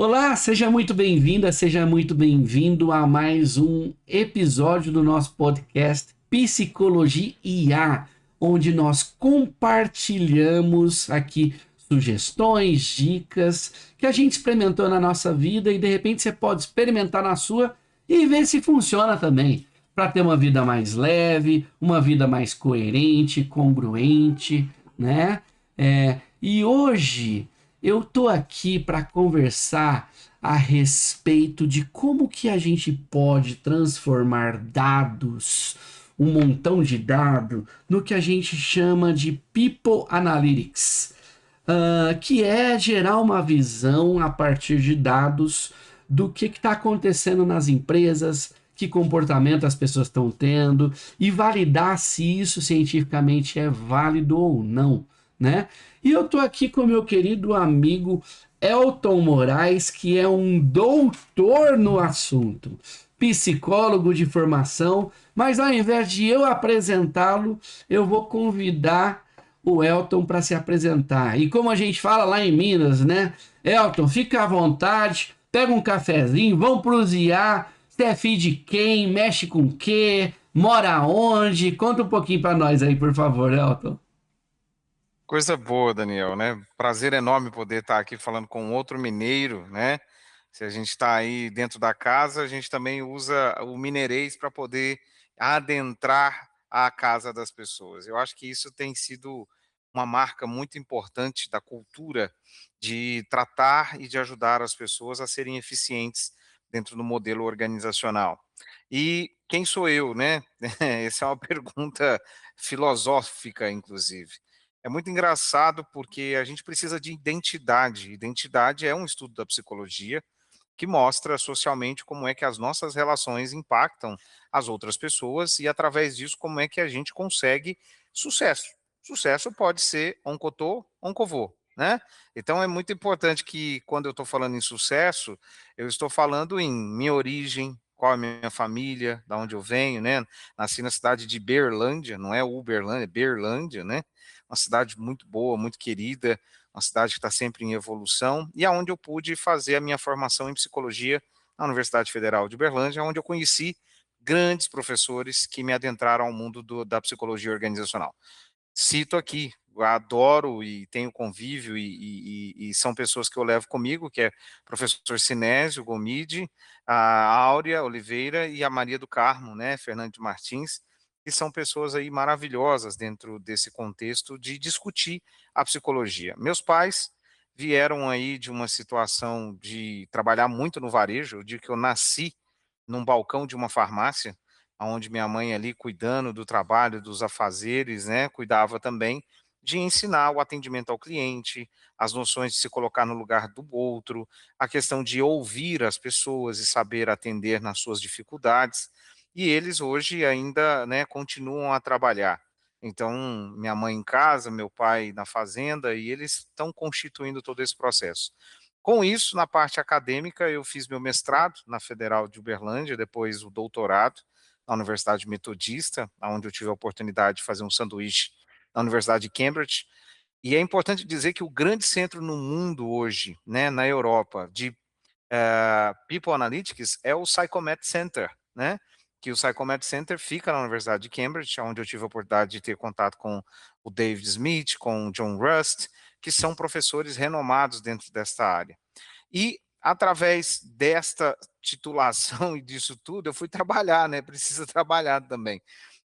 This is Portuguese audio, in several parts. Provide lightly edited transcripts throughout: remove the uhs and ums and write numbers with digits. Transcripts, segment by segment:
Olá, seja muito bem-vinda, seja muito bem-vindo a mais um episódio do nosso podcast Psicologia IA, onde nós compartilhamos aqui sugestões, dicas que a gente experimentou na nossa vida e de repente você pode experimentar na sua e ver se funciona também, para ter uma vida mais leve, uma vida mais coerente, congruente, né? E hoje eu tô aqui para conversar a respeito de como que a gente pode transformar dados, um montão de dado, no que a gente chama de People Analytics, que é gerar uma visão a partir de dados do que está acontecendo nas empresas, que comportamento as pessoas estão tendo e validar se isso cientificamente é válido ou não, né? E eu tô aqui com meu querido amigo Elton Moraes, que é um doutor no assunto, psicólogo de formação, mas ao invés de eu apresentá-lo, eu vou convidar o Elton para se apresentar. E como a gente fala lá em Minas, né? Elton, fica à vontade, pega um cafezinho, vamos prosear. Você é filho de quem? Mexe com o quê? Mora onde? Conta um pouquinho para nós aí, por favor, Elton. Coisa boa, Daniel, né? Prazer enorme poder estar aqui falando com outro mineiro, né? Se a gente está aí dentro da casa, a gente também usa o mineirês para poder adentrar a casa das pessoas. Eu acho que isso tem sido uma marca muito importante da cultura de tratar e de ajudar as pessoas a serem eficientes dentro do modelo organizacional. E quem sou eu, né? Essa é uma pergunta filosófica, inclusive. É muito engraçado porque a gente precisa de identidade. Identidade é um estudo da psicologia que mostra socialmente como é que as nossas relações impactam as outras pessoas e através disso como é que a gente consegue sucesso. Sucesso pode ser oncotô, oncovô, né? Então é muito importante que quando eu estou falando em sucesso, eu estou falando em minha origem, qual é a minha família, da onde eu venho, né? Nasci na cidade de Berlândia, não é Uberlândia, é Berlândia, né? Uma cidade muito boa, muito querida, uma cidade que está sempre em evolução, e aonde eu pude fazer a minha formação em psicologia na Universidade Federal de Uberlândia, onde eu conheci grandes professores que me adentraram ao mundo da psicologia organizacional. Cito aqui, eu adoro e tenho convívio e são pessoas que eu levo comigo, que é o professor Sinésio Gomide, a Áurea Oliveira e a Maria do Carmo, né, Fernando de Martins, que são pessoas aí maravilhosas dentro desse contexto de discutir a psicologia. Meus pais vieram aí de uma situação de trabalhar muito no varejo, de que eu nasci num balcão de uma farmácia, onde minha mãe ali cuidando do trabalho, dos afazeres, né, cuidava também de ensinar o atendimento ao cliente, as noções de se colocar no lugar do outro, a questão de ouvir as pessoas e saber atender nas suas dificuldades. E eles hoje ainda, né, continuam a trabalhar. Então, minha mãe em casa, meu pai na fazenda, e eles estão constituindo todo esse processo. Com isso, na parte acadêmica, eu fiz meu mestrado na Federal de Uberlândia, depois o doutorado na Universidade Metodista, onde eu tive a oportunidade de fazer um sanduíche na Universidade de Cambridge. E é importante dizer que o grande centro no mundo hoje, né, na Europa, de People Analytics é o Psychomed Center, né? Que o Psychomed Center fica na Universidade de Cambridge, onde eu tive a oportunidade de ter contato com o David Smith, com o John Rust, que são professores renomados dentro desta área. E através desta titulação e disso tudo, eu fui trabalhar, né? Precisa trabalhar também.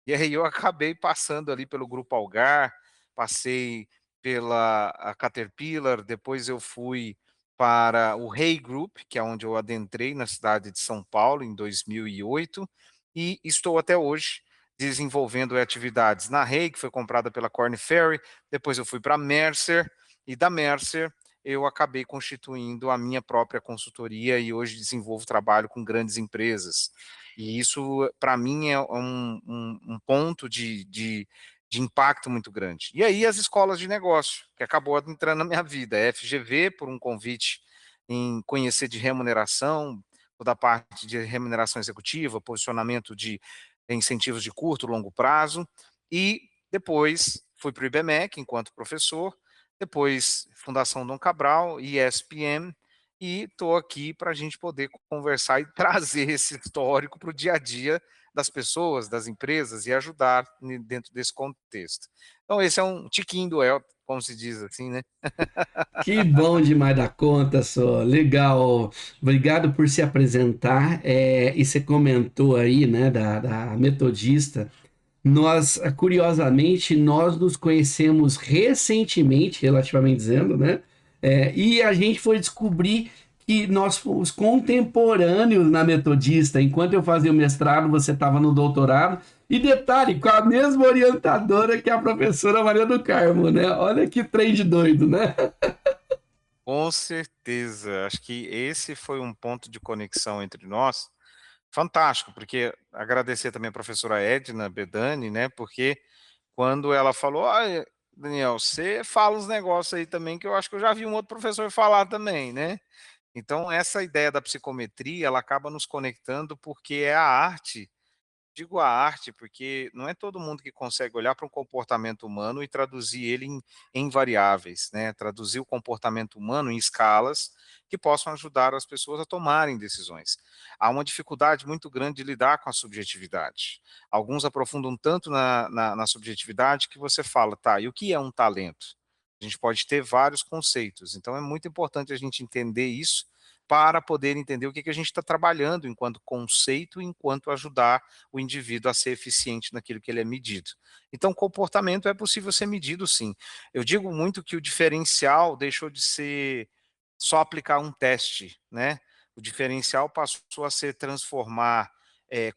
E aí eu acabei passando ali pelo Grupo Algar, passei pela a Caterpillar, depois eu fui para o Hay Group, que é onde eu adentrei na cidade de São Paulo em 2008, e estou até hoje desenvolvendo atividades na Hay, que foi comprada pela Korn Ferry, depois eu fui para a Mercer, e da Mercer eu acabei constituindo a minha própria consultoria e hoje desenvolvo trabalho com grandes empresas. E isso, para mim, é um ponto de impacto muito grande. E aí as escolas de negócio, que acabou entrando na minha vida, a FGV, por um convite em conhecer de remuneração, toda a parte de remuneração executiva, posicionamento de incentivos de curto e longo prazo, e depois fui para o IBMEC enquanto professor, depois Fundação Dom Cabral, ESPM, e estou aqui para a gente poder conversar e trazer esse histórico para o dia a dia das pessoas, das empresas e ajudar dentro desse contexto. Então esse é um tiquinho do Elton, como se diz assim, né? Que bom demais da conta, só. Legal. Obrigado por se apresentar. E você comentou aí, né, da Metodista. Nós, curiosamente, nós nos conhecemos recentemente, relativamente dizendo, né? E a gente foi descobrir que nós fomos contemporâneos na Metodista. Enquanto eu fazia o mestrado, você estava no doutorado. E detalhe, com a mesma orientadora que a professora Maria do Carmo, né? Olha que trem de doido, né? Com certeza, acho que esse foi um ponto de conexão entre nós fantástico, porque agradecer também a professora Edna Bedani, né, porque quando ela falou: "Olha, Daniel, você fala uns negócios aí também que eu acho que eu já vi um outro professor falar também", né. Então essa ideia da psicometria, ela acaba nos conectando, porque é a arte. Digo a arte, porque não é todo mundo que consegue olhar para um comportamento humano e traduzir ele em variáveis, né, traduzir o comportamento humano em escalas que possam ajudar as pessoas a tomarem decisões. Há uma dificuldade muito grande de lidar com a subjetividade. Alguns aprofundam tanto na subjetividade que você fala: "Tá, e o que é um talento?". A gente pode ter vários conceitos, então é muito importante a gente entender isso, para poder entender o que que a gente está trabalhando enquanto conceito, enquanto ajudar o indivíduo a ser eficiente naquilo que ele é medido. Então, comportamento é possível ser medido, sim. Eu digo muito que o diferencial deixou de ser só aplicar um teste, né? O diferencial passou a ser transformar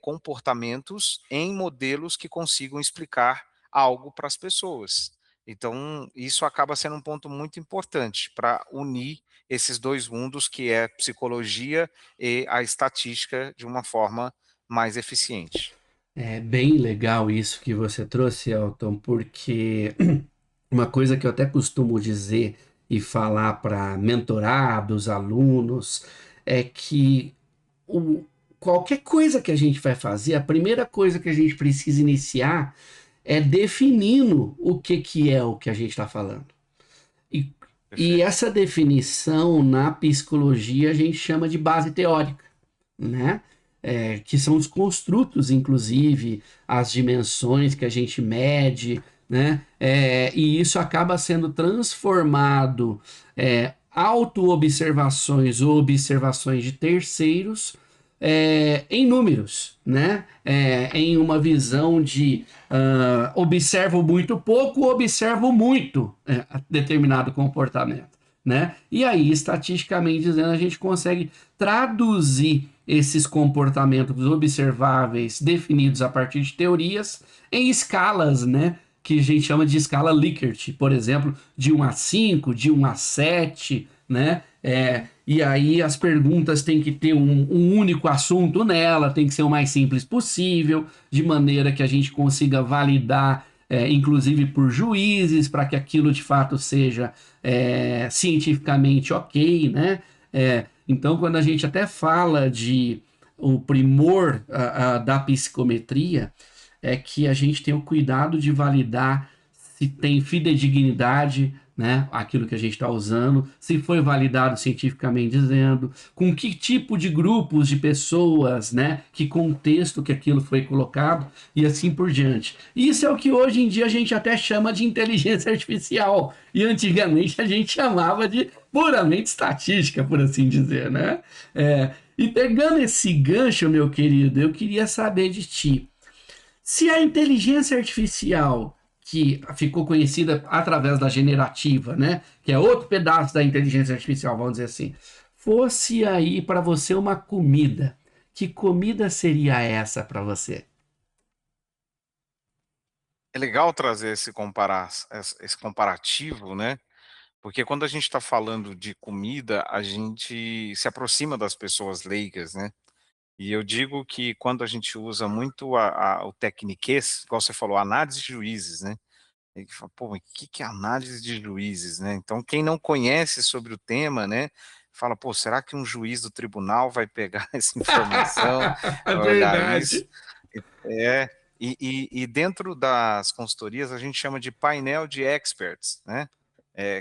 comportamentos em modelos que consigam explicar algo para as pessoas. Então, isso acaba sendo um ponto muito importante para unir esses dois mundos, que é psicologia e a estatística, de uma forma mais eficiente. É bem legal isso que você trouxe, Elton, porque uma coisa que eu até costumo dizer e falar para mentorados, alunos, é que o, qualquer coisa que a gente vai fazer, a primeira coisa que a gente precisa iniciar é definindo o que é o que a gente está falando. E, e Perfeito. essa definição na psicologia a gente chama de base teórica, né? Que são os construtos, inclusive, as dimensões que a gente mede, né? E isso acaba sendo transformado auto-observações ou observações de terceiros em números, né? Em uma visão de observo muito pouco, observo muito determinado comportamento, né? E aí, estatisticamente dizendo, a gente consegue traduzir esses comportamentos observáveis definidos a partir de teorias em escalas, né? Que a gente chama de escala Likert, por exemplo, de 1 a 5, de 1 a 7, né? E aí as perguntas têm que ter um único assunto nela, tem que ser o mais simples possível, de maneira que a gente consiga validar, inclusive por juízes, para que aquilo de fato seja cientificamente ok, né? Então, quando a gente até fala de o primor da psicometria, é que a gente tem o cuidado de validar se tem fidedignidade, né, aquilo que a gente está usando, se foi validado cientificamente dizendo, com que tipo de grupos de pessoas, né, que contexto que aquilo foi colocado e assim por diante. Isso é o que hoje em dia a gente até chama de inteligência artificial e antigamente a gente chamava de puramente estatística, por assim dizer, né? E pegando esse gancho, meu querido, eu queria saber de ti. Se a inteligência artificial, que ficou conhecida através da generativa, né, que é outro pedaço da inteligência artificial, vamos dizer assim, fosse aí para você uma comida, que comida seria essa para você? É legal trazer esse comparativo, né? Porque quando a gente está falando de comida, a gente se aproxima das pessoas leigas, né? E eu digo que quando a gente usa muito o tecniquez, igual você falou, análise de juízes, né? Aí que fala: "Pô, mas que é análise de juízes?", né. Então quem não conhece sobre o tema, né, fala: "Pô, será que um juiz do tribunal vai pegar essa informação, vai olhar isso?". Verdade. É, e dentro das consultorias a gente chama de painel de experts, né.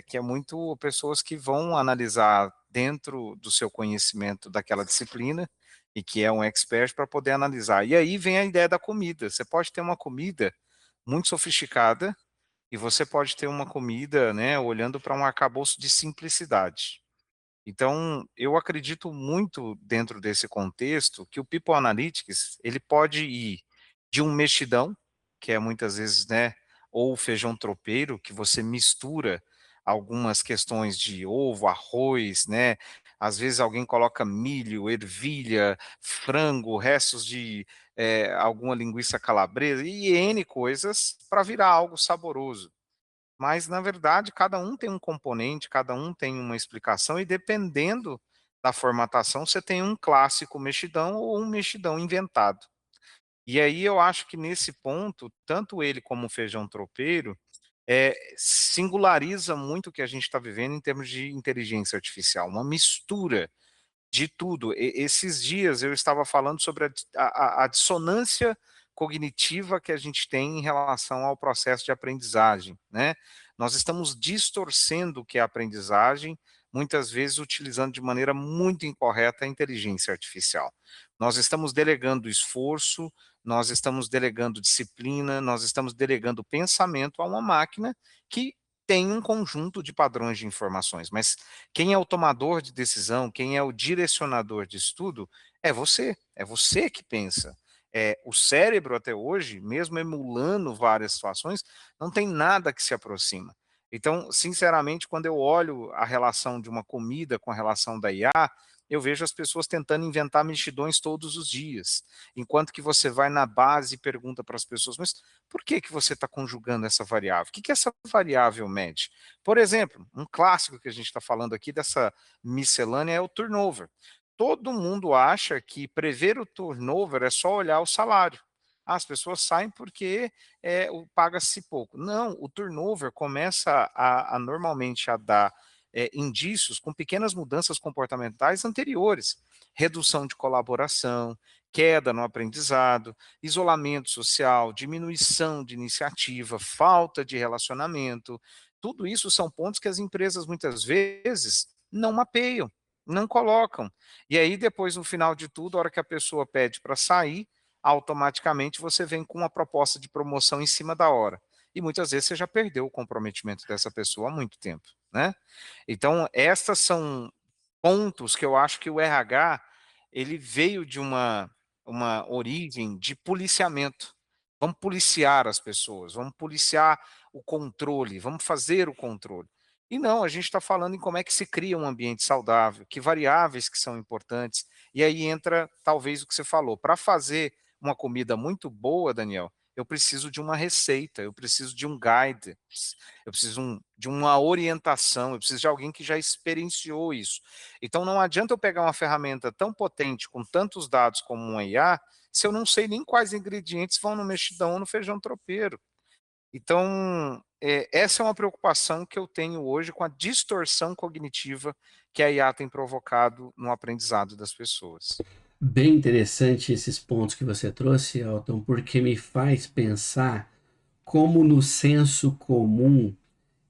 que é muito pessoas que vão analisar dentro do seu conhecimento daquela disciplina, e que é um expert para poder analisar. E aí vem a ideia da comida. Você pode ter uma comida muito sofisticada, e você pode ter uma comida, né, olhando para um arcabouço de simplicidade. Então, eu acredito muito dentro desse contexto que o People Analytics, ele pode ir de um mexidão, que é muitas vezes, né, ou feijão tropeiro, que você mistura algumas questões de ovo, arroz, né, às vezes alguém coloca milho, ervilha, frango, restos de alguma linguiça calabresa e N coisas para virar algo saboroso. Mas, na verdade, cada um tem um componente, cada um tem uma explicação, e dependendo da formatação, você tem um clássico mexidão ou um mexidão inventado. E aí eu acho que nesse ponto, tanto ele como o feijão tropeiro, singulariza muito o que a gente está vivendo em termos de inteligência artificial, uma mistura de tudo. Esses dias eu estava falando sobre a dissonância cognitiva que a gente tem em relação ao processo de aprendizagem, né? Nós estamos distorcendo o que é aprendizagem, muitas vezes utilizando de maneira muito incorreta a inteligência artificial. Nós estamos delegando esforço, nós estamos delegando disciplina, nós estamos delegando pensamento a uma máquina que tem um conjunto de padrões de informações, mas quem é o tomador de decisão, quem é o direcionador de estudo, é você que pensa. O cérebro até hoje, mesmo emulando várias situações, não tem nada que se aproxima. Então, sinceramente, quando eu olho a relação de uma comida com a relação da IA, eu vejo as pessoas tentando inventar mexidões todos os dias, enquanto que você vai na base e pergunta para as pessoas, mas por que você está conjugando essa variável? O que essa variável mede? Por exemplo, um clássico que a gente está falando aqui dessa miscelânea é o turnover. Todo mundo acha que prever o turnover é só olhar o salário. As pessoas saem porque paga-se pouco. Não, o turnover começa normalmente a dar indícios com pequenas mudanças comportamentais anteriores. Redução de colaboração, queda no aprendizado, isolamento social, diminuição de iniciativa, falta de relacionamento. Tudo isso são pontos que as empresas muitas vezes não mapeiam, não colocam. E aí depois, no final de tudo, a hora que a pessoa pede para sair, automaticamente você vem com uma proposta de promoção em cima da hora. E muitas vezes você já perdeu o comprometimento dessa pessoa há muito tempo, né? Então, estas são pontos que eu acho que o RH, ele veio de uma origem de policiamento. Vamos policiar as pessoas, vamos policiar o controle, vamos fazer o controle. E não, a gente está falando em como é que se cria um ambiente saudável, que variáveis que são importantes, e aí entra talvez o que você falou. Para fazer uma comida muito boa, Daniel, eu preciso de uma receita, eu preciso de um guide, eu preciso de uma orientação, eu preciso de alguém que já experienciou isso. Então não adianta eu pegar uma ferramenta tão potente, com tantos dados como um IA, se eu não sei nem quais ingredientes vão no mexidão ou no feijão tropeiro. Então, essa é uma preocupação que eu tenho hoje com a distorção cognitiva que a IA tem provocado no aprendizado das pessoas. Bem interessante esses pontos que você trouxe, Elton, porque me faz pensar como no senso comum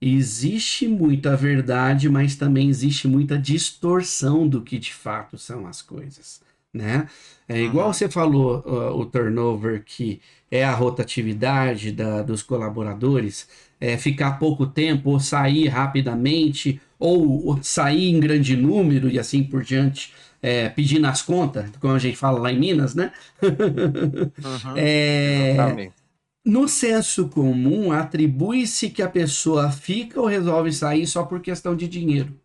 existe muita verdade, mas também existe muita distorção do que de fato são as coisas, né? É igual Uhum, você falou, o turnover, que é a rotatividade dos colaboradores, ficar pouco tempo, ou sair rapidamente, ou sair em grande número e assim por diante, pedindo as contas, como a gente fala lá em Minas, né? uhum, É, exatamente. no senso comum, atribui-se que a pessoa fica ou resolve sair só por questão de dinheiro.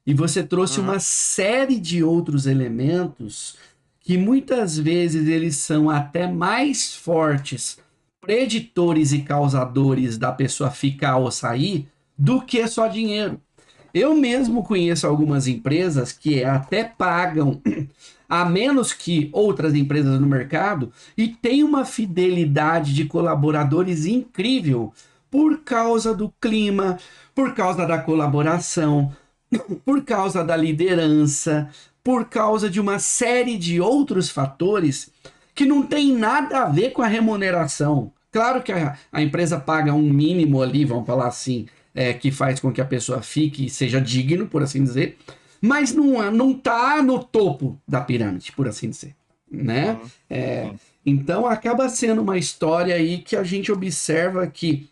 E você trouxe Uhum, uma série de outros elementos que muitas vezes eles são até mais fortes, preditores e causadores da pessoa ficar ou sair, do que só dinheiro. Eu mesmo conheço algumas empresas que até pagam a menos que outras empresas no mercado e tem uma fidelidade de colaboradores incrível por causa do clima, por causa da colaboração, por causa da liderança, por causa de uma série de outros fatores que não tem nada a ver com a remuneração. Claro que a empresa paga um mínimo ali, vamos falar assim, que faz com que a pessoa fique e seja digno, por assim dizer, mas não tá no topo da pirâmide, por assim dizer, né? Uhum. É, Sim. então acaba sendo uma história aí que a gente observa que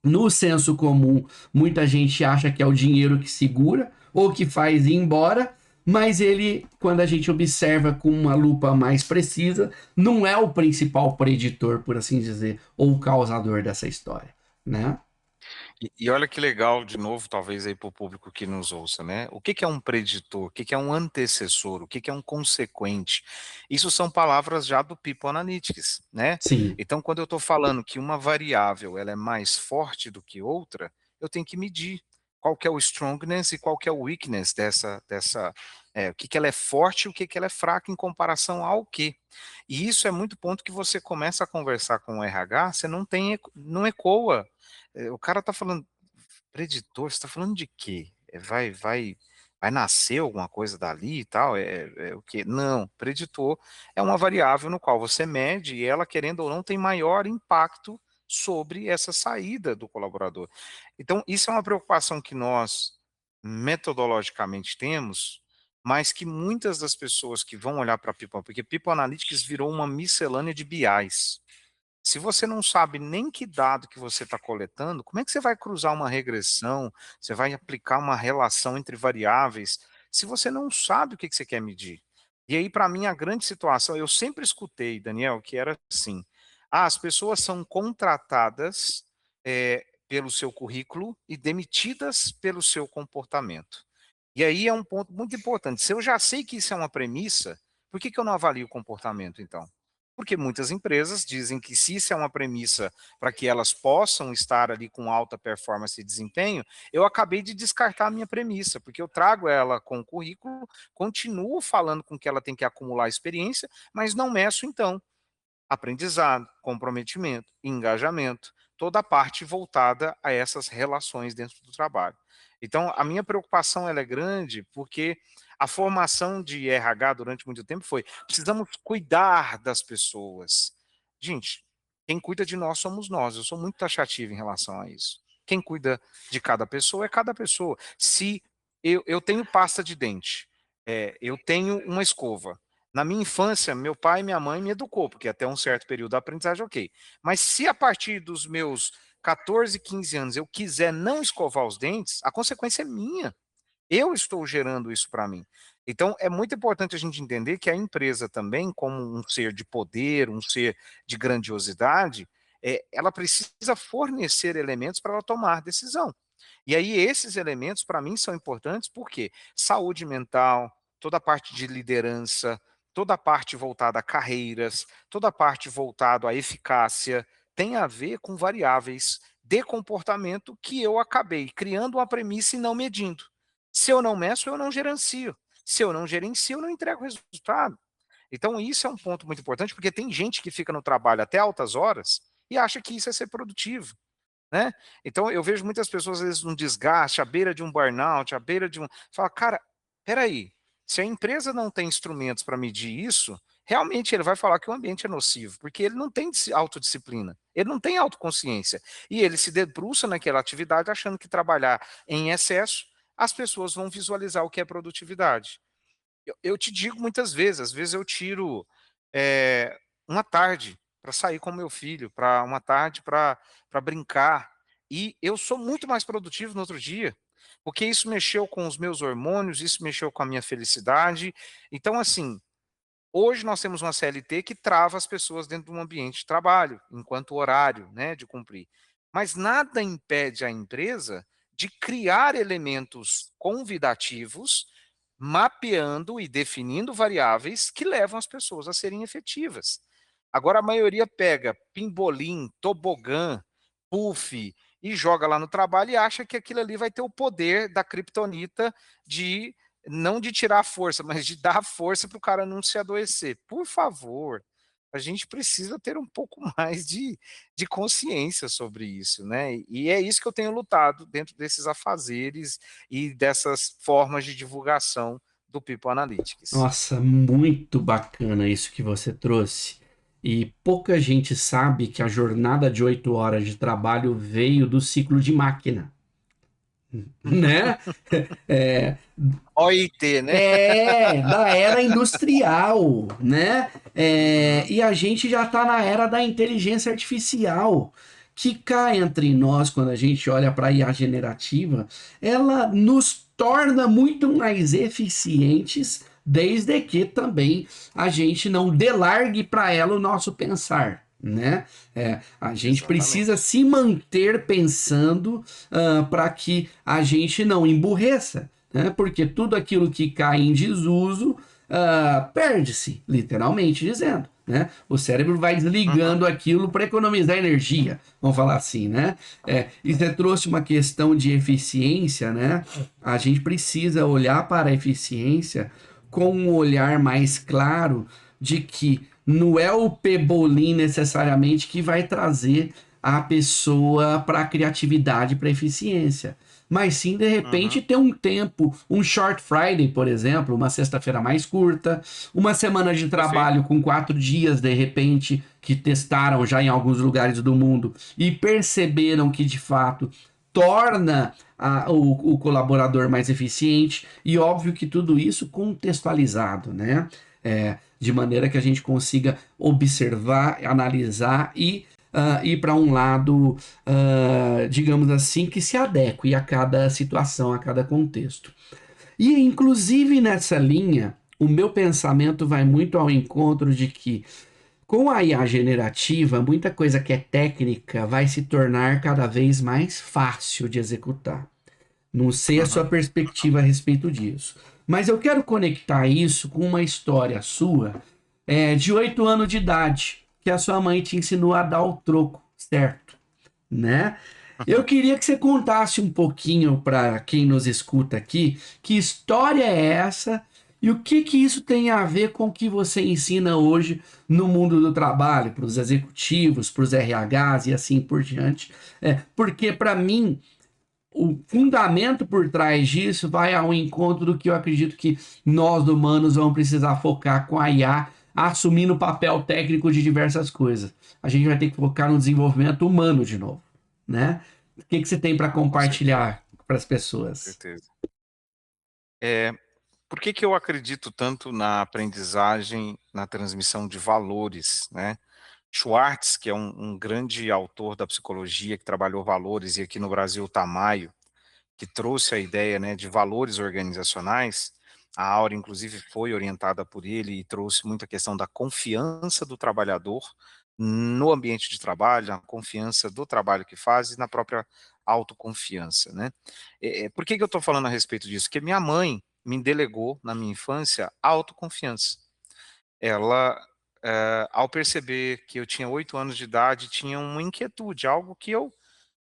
no senso comum muita gente acha que é o dinheiro que segura ou que faz ir embora, mas ele, quando a gente observa com uma lupa mais precisa, não é o principal preditor, por assim dizer, ou o causador dessa história, né? E olha que legal, de novo, talvez aí para o público que nos ouça, né? O que que é um preditor? O que que é um antecessor? O que que é um consequente? Isso são palavras já do People Analytics, né? Sim, Então, quando eu estou falando que uma variável ela é mais forte do que outra, eu tenho que medir qual que é o strongness e qual que é o weakness o que que ela é forte e o que que ela é fraca em comparação ao quê. E isso é muito ponto que você começa a conversar com o RH, você não ecoa. O cara tá falando preditor, você tá falando de quê? Vai nascer alguma coisa dali e tal? É o quê? Não, preditor é uma variável no qual você mede e ela, querendo ou não, tem maior impacto sobre essa saída do colaborador. Então, isso é uma preocupação que nós metodologicamente temos, mas que muitas das pessoas que vão olhar para People, porque People Analytics virou uma miscelânea de BIs. Se você não sabe nem que dado que você está coletando, como é que você vai cruzar uma regressão? Você vai aplicar uma relação entre variáveis, se você não sabe o que que você quer medir? E aí, para mim, a grande situação, eu sempre escutei, Daniel, que era assim: as pessoas são contratadas pelo seu currículo e demitidas pelo seu comportamento. E aí é um ponto muito importante. Se eu já sei que isso é uma premissa, por que que eu não avalio o comportamento, então? Porque muitas empresas dizem que se isso é uma premissa para que elas possam estar ali com alta performance e desempenho, eu acabei de descartar a minha premissa, porque eu trago ela com o currículo, continuo falando com que ela tem que acumular experiência, mas não meço então aprendizado, comprometimento, engajamento, toda a parte voltada a essas relações dentro do trabalho. Então, a minha preocupação ela é grande porque a formação de RH durante muito tempo foi: precisamos cuidar das pessoas. Gente, quem cuida de nós somos nós. Eu sou muito taxativo em relação a isso. Quem cuida de cada pessoa é cada pessoa. Se eu tenho pasta de dente, eu tenho uma escova, na minha infância, meu pai e minha mãe me educou, porque até um certo período da aprendizagem, ok. Mas se a partir dos meus 14, 15 anos eu quiser não escovar os dentes, a consequência é minha. Eu estou gerando isso para mim. Então, é muito importante a gente entender que a empresa também, como um ser de poder, um ser de grandiosidade, ela precisa fornecer elementos para ela tomar decisão. E aí, esses elementos, para mim, são importantes porque saúde mental, toda a parte de liderança, toda a parte voltada a carreiras, toda a parte voltada à eficácia, tem a ver com variáveis de comportamento que eu acabei criando uma premissa e não medindo. Se eu não meço, eu não gerencio. Se eu não gerencio, eu não entrego resultado. Então, isso é um ponto muito importante, porque tem gente que fica no trabalho até altas horas e acha que isso é ser produtivo, né? Então, eu vejo muitas pessoas, às vezes, num desgaste, à beira de um burnout, à beira de um. Fala, cara, peraí, se a empresa não tem instrumentos para medir isso, realmente ele vai falar que o ambiente é nocivo, porque ele não tem autodisciplina, ele não tem autoconsciência. E ele se debruça naquela atividade achando que trabalhar em excesso, as pessoas vão visualizar o que é produtividade. Eu te digo muitas vezes, às vezes eu tiro uma tarde para sair com meu filho, para uma tarde para brincar, e eu sou muito mais produtivo no outro dia, porque isso mexeu com os meus hormônios, isso mexeu com a minha felicidade. Então, assim, hoje nós temos uma CLT que trava as pessoas dentro de um ambiente de trabalho, enquanto horário, né, de cumprir. Mas nada impede a empresa de criar elementos convidativos, mapeando e definindo variáveis que levam as pessoas a serem efetivas. Agora a maioria pega pimbolim, tobogã, puff e joga lá no trabalho e acha que aquilo ali vai ter o poder da criptonita de não de tirar a força, mas de dar força para o cara não se adoecer. Por favor, a gente precisa ter um pouco mais de consciência sobre isso, né? E é isso que eu tenho lutado dentro desses afazeres e dessas formas de divulgação do People Analytics. Nossa, muito bacana isso que você trouxe. E pouca gente sabe que a jornada de 8 horas de trabalho veio do ciclo de máquina. né? É, OIT, né? da era industrial, né? Uhum, E a gente já está na era da inteligência artificial, que cá entre nós, quando a gente olha para a IA generativa, ela nos torna muito mais eficientes, desde que também a gente não delargue para ela o nosso pensar. Né? A gente precisa exatamente. se manter pensando para que a gente não emburreça, né? Porque tudo aquilo que cai em desuso perde-se, literalmente dizendo. Né? O cérebro vai Uhum, desligando aquilo para economizar energia, vamos falar assim, né? E você trouxe uma questão de eficiência, né? A gente precisa olhar para a eficiência com um olhar mais claro de que não é o Pebolim necessariamente que vai trazer a pessoa para a criatividade, para a eficiência, mas sim de repente uhum, ter um tempo, um short Friday, por exemplo, uma sexta-feira mais curta, uma semana de perfeito. trabalho com 4 dias, de repente, que testaram já em alguns lugares do mundo e perceberam que de fato torna o colaborador mais eficiente, e óbvio que tudo isso contextualizado, né? De maneira que a gente consiga observar, analisar e ir para um lado, digamos assim, que se adeque a cada situação, a cada contexto. E, inclusive, nessa linha, o meu pensamento vai muito ao encontro de que, com a IA generativa, muita coisa que é técnica vai se tornar cada vez mais fácil de executar. Não sei a sua Uhum. perspectiva a respeito disso. Mas eu quero conectar isso com uma história sua, de 8 anos de idade, que a sua mãe te ensinou a dar o troco, certo? Né? Eu queria que você contasse um pouquinho para quem nos escuta aqui, que história é essa e o que que isso tem a ver com o que você ensina hoje no mundo do trabalho, para os executivos, para os RHs e assim por diante. Porque para mim o fundamento por trás disso vai ao encontro do que eu acredito que nós humanos vamos precisar focar com a IA, assumindo o papel técnico de diversas coisas. A gente vai ter que focar no desenvolvimento humano de novo, né? O que que você tem para Ah, com certeza, compartilhar para as com pessoas? certeza. É, por que que eu acredito tanto na aprendizagem, na transmissão de valores, né? Schwartz, que é um grande autor da psicologia, que trabalhou valores, e aqui no Brasil, Tamayo, que trouxe a ideia, né, de valores organizacionais. A Aura, inclusive, foi orientada por ele e trouxe muita questão da confiança do trabalhador no ambiente de trabalho, na confiança do trabalho que faz e na própria autoconfiança, né? Por que que eu estou falando a respeito disso? Porque minha mãe me delegou, na minha infância, autoconfiança. Ela, ao perceber que eu tinha 8 anos de idade, tinha uma inquietude, algo que eu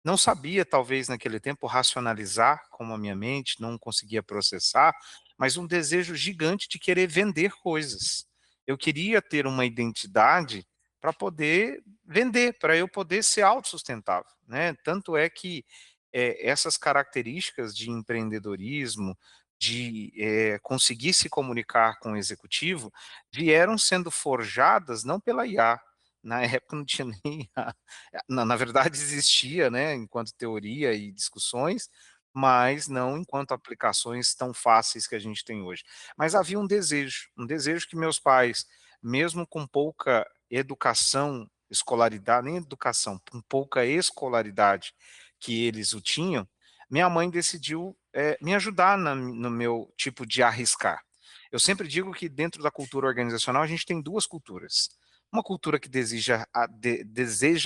não sabia, talvez, naquele tempo, racionalizar com a minha mente, não conseguia processar, mas um desejo gigante de querer vender coisas. Eu queria ter uma identidade para poder vender, para eu poder ser autossustentável, né? Tanto é que essas características de empreendedorismo, de conseguir se comunicar com o executivo, vieram sendo forjadas não pela IA. Na época não tinha nem IA. Na verdade existia, né, enquanto teoria e discussões, mas não enquanto aplicações tão fáceis que a gente tem hoje. Mas havia um desejo que meus pais, mesmo com pouca educação, escolaridade, nem educação, com pouca escolaridade que eles o tinham, minha mãe decidiu me ajudar no meu tipo de arriscar. Eu sempre digo que dentro da cultura organizacional a gente tem duas culturas. Uma cultura que deseja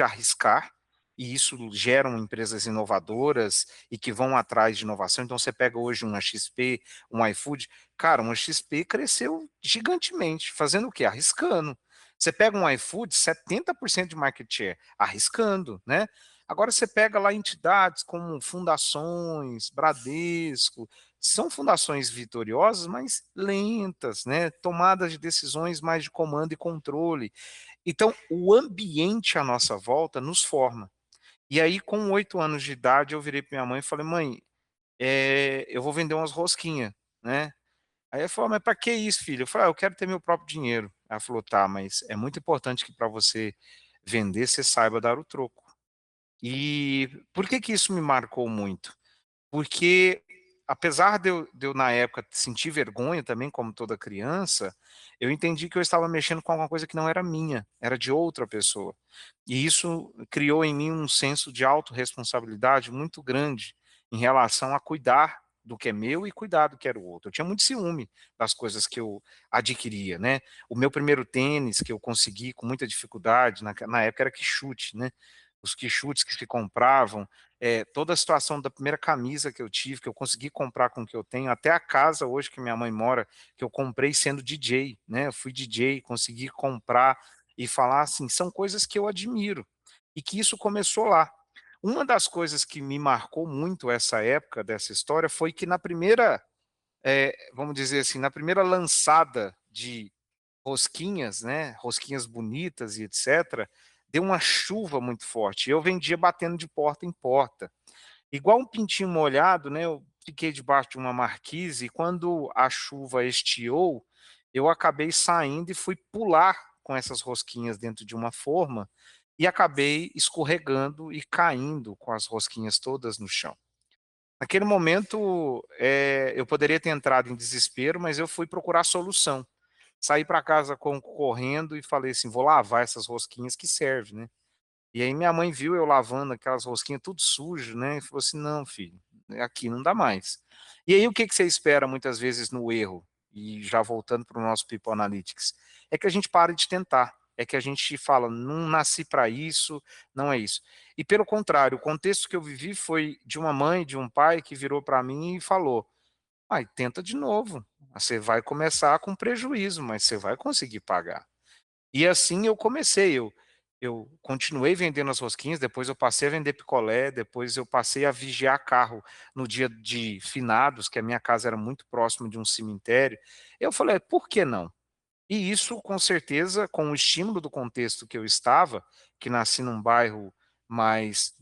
arriscar, e isso geram empresas inovadoras e que vão atrás de inovação. Então você pega hoje uma XP, um iFood, cara, uma XP cresceu gigantemente, fazendo o quê? Arriscando. Você pega um iFood, 70% de market share, arriscando, né? Agora você pega lá entidades como fundações, Bradesco, são fundações vitoriosas, mas lentas, né? Tomadas de decisões mais de comando e controle. Então, o ambiente à nossa volta nos forma. E aí, com 8 anos de idade, eu virei para minha mãe e falei: "Mãe, eu vou vender umas rosquinha, né". Aí ela falou: "Mas para que isso, filho?" Eu falei: "Eu quero ter meu próprio dinheiro". Ela falou: "Tá, mas é muito importante que para você vender, você saiba dar o troco". E por que que isso me marcou muito? Porque, apesar de eu, na época, sentir vergonha também, como toda criança, eu entendi que eu estava mexendo com alguma coisa que não era minha, era de outra pessoa. E isso criou em mim um senso de autorresponsabilidade muito grande em relação a cuidar do que é meu e cuidar do que era o outro. Eu tinha muito ciúme das coisas que eu adquiria, né. O meu primeiro tênis que eu consegui com muita dificuldade, na época era quichute, né. Os quichutes que se compravam, toda a situação da primeira camisa que eu tive, que eu consegui comprar com o que eu tenho, até a casa hoje que minha mãe mora, que eu comprei sendo DJ, né, eu fui DJ, consegui comprar e falar assim, são coisas que eu admiro, e que isso começou lá. Uma das coisas que me marcou muito essa época dessa história foi que na primeira, vamos dizer assim, na primeira lançada de rosquinhas, né, rosquinhas bonitas e etcétera, deu uma chuva muito forte, eu vendia batendo de porta em porta. Igual um pintinho molhado, né, eu fiquei debaixo de uma marquise e quando a chuva estiou, eu acabei saindo e fui pular com essas rosquinhas dentro de uma forma, e acabei escorregando e caindo com as rosquinhas todas no chão. Naquele momento, eu poderia ter entrado em desespero, mas eu fui procurar solução. Saí para casa correndo e falei assim: "Vou lavar essas rosquinhas que serve, né". E aí minha mãe viu eu lavando aquelas rosquinhas tudo sujo, né, e falou assim: "Não filho, aqui não dá mais". E aí o que que você espera muitas vezes no erro, e já voltando para o nosso People Analytics, é que a gente pare de tentar, é que a gente fala: "Não nasci para isso, não é isso". E pelo contrário, o contexto que eu vivi foi de uma mãe, de um pai que virou para mim e falou: "Ai, tenta de novo, você vai começar com prejuízo, mas você vai conseguir pagar". E assim eu comecei, eu continuei vendendo as rosquinhas, depois eu passei a vender picolé, depois eu passei a vigiar carro no dia de finados, que a minha casa era muito próximo de um cemitério. Eu falei: "Por que não?". E isso, com certeza, com o estímulo do contexto que eu estava, que nasci num bairro mais,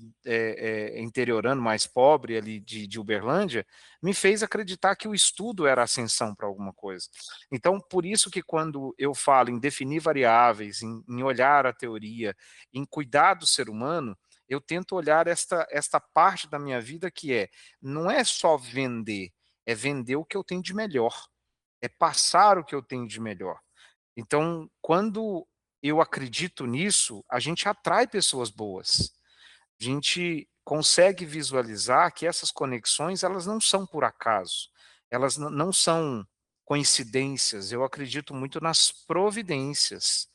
interiorano, mais pobre ali de Uberlândia, me fez acreditar que o estudo era a ascensão para alguma coisa. Então, por isso que quando eu falo em definir variáveis, em olhar a teoria, em cuidar do ser humano, eu tento olhar esta parte da minha vida que não é só vender, é vender o que eu tenho de melhor, é passar o que eu tenho de melhor. Então, quando eu acredito nisso, a gente atrai pessoas boas. A gente consegue visualizar que essas conexões, elas não são por acaso, elas não são coincidências, eu acredito muito nas providências.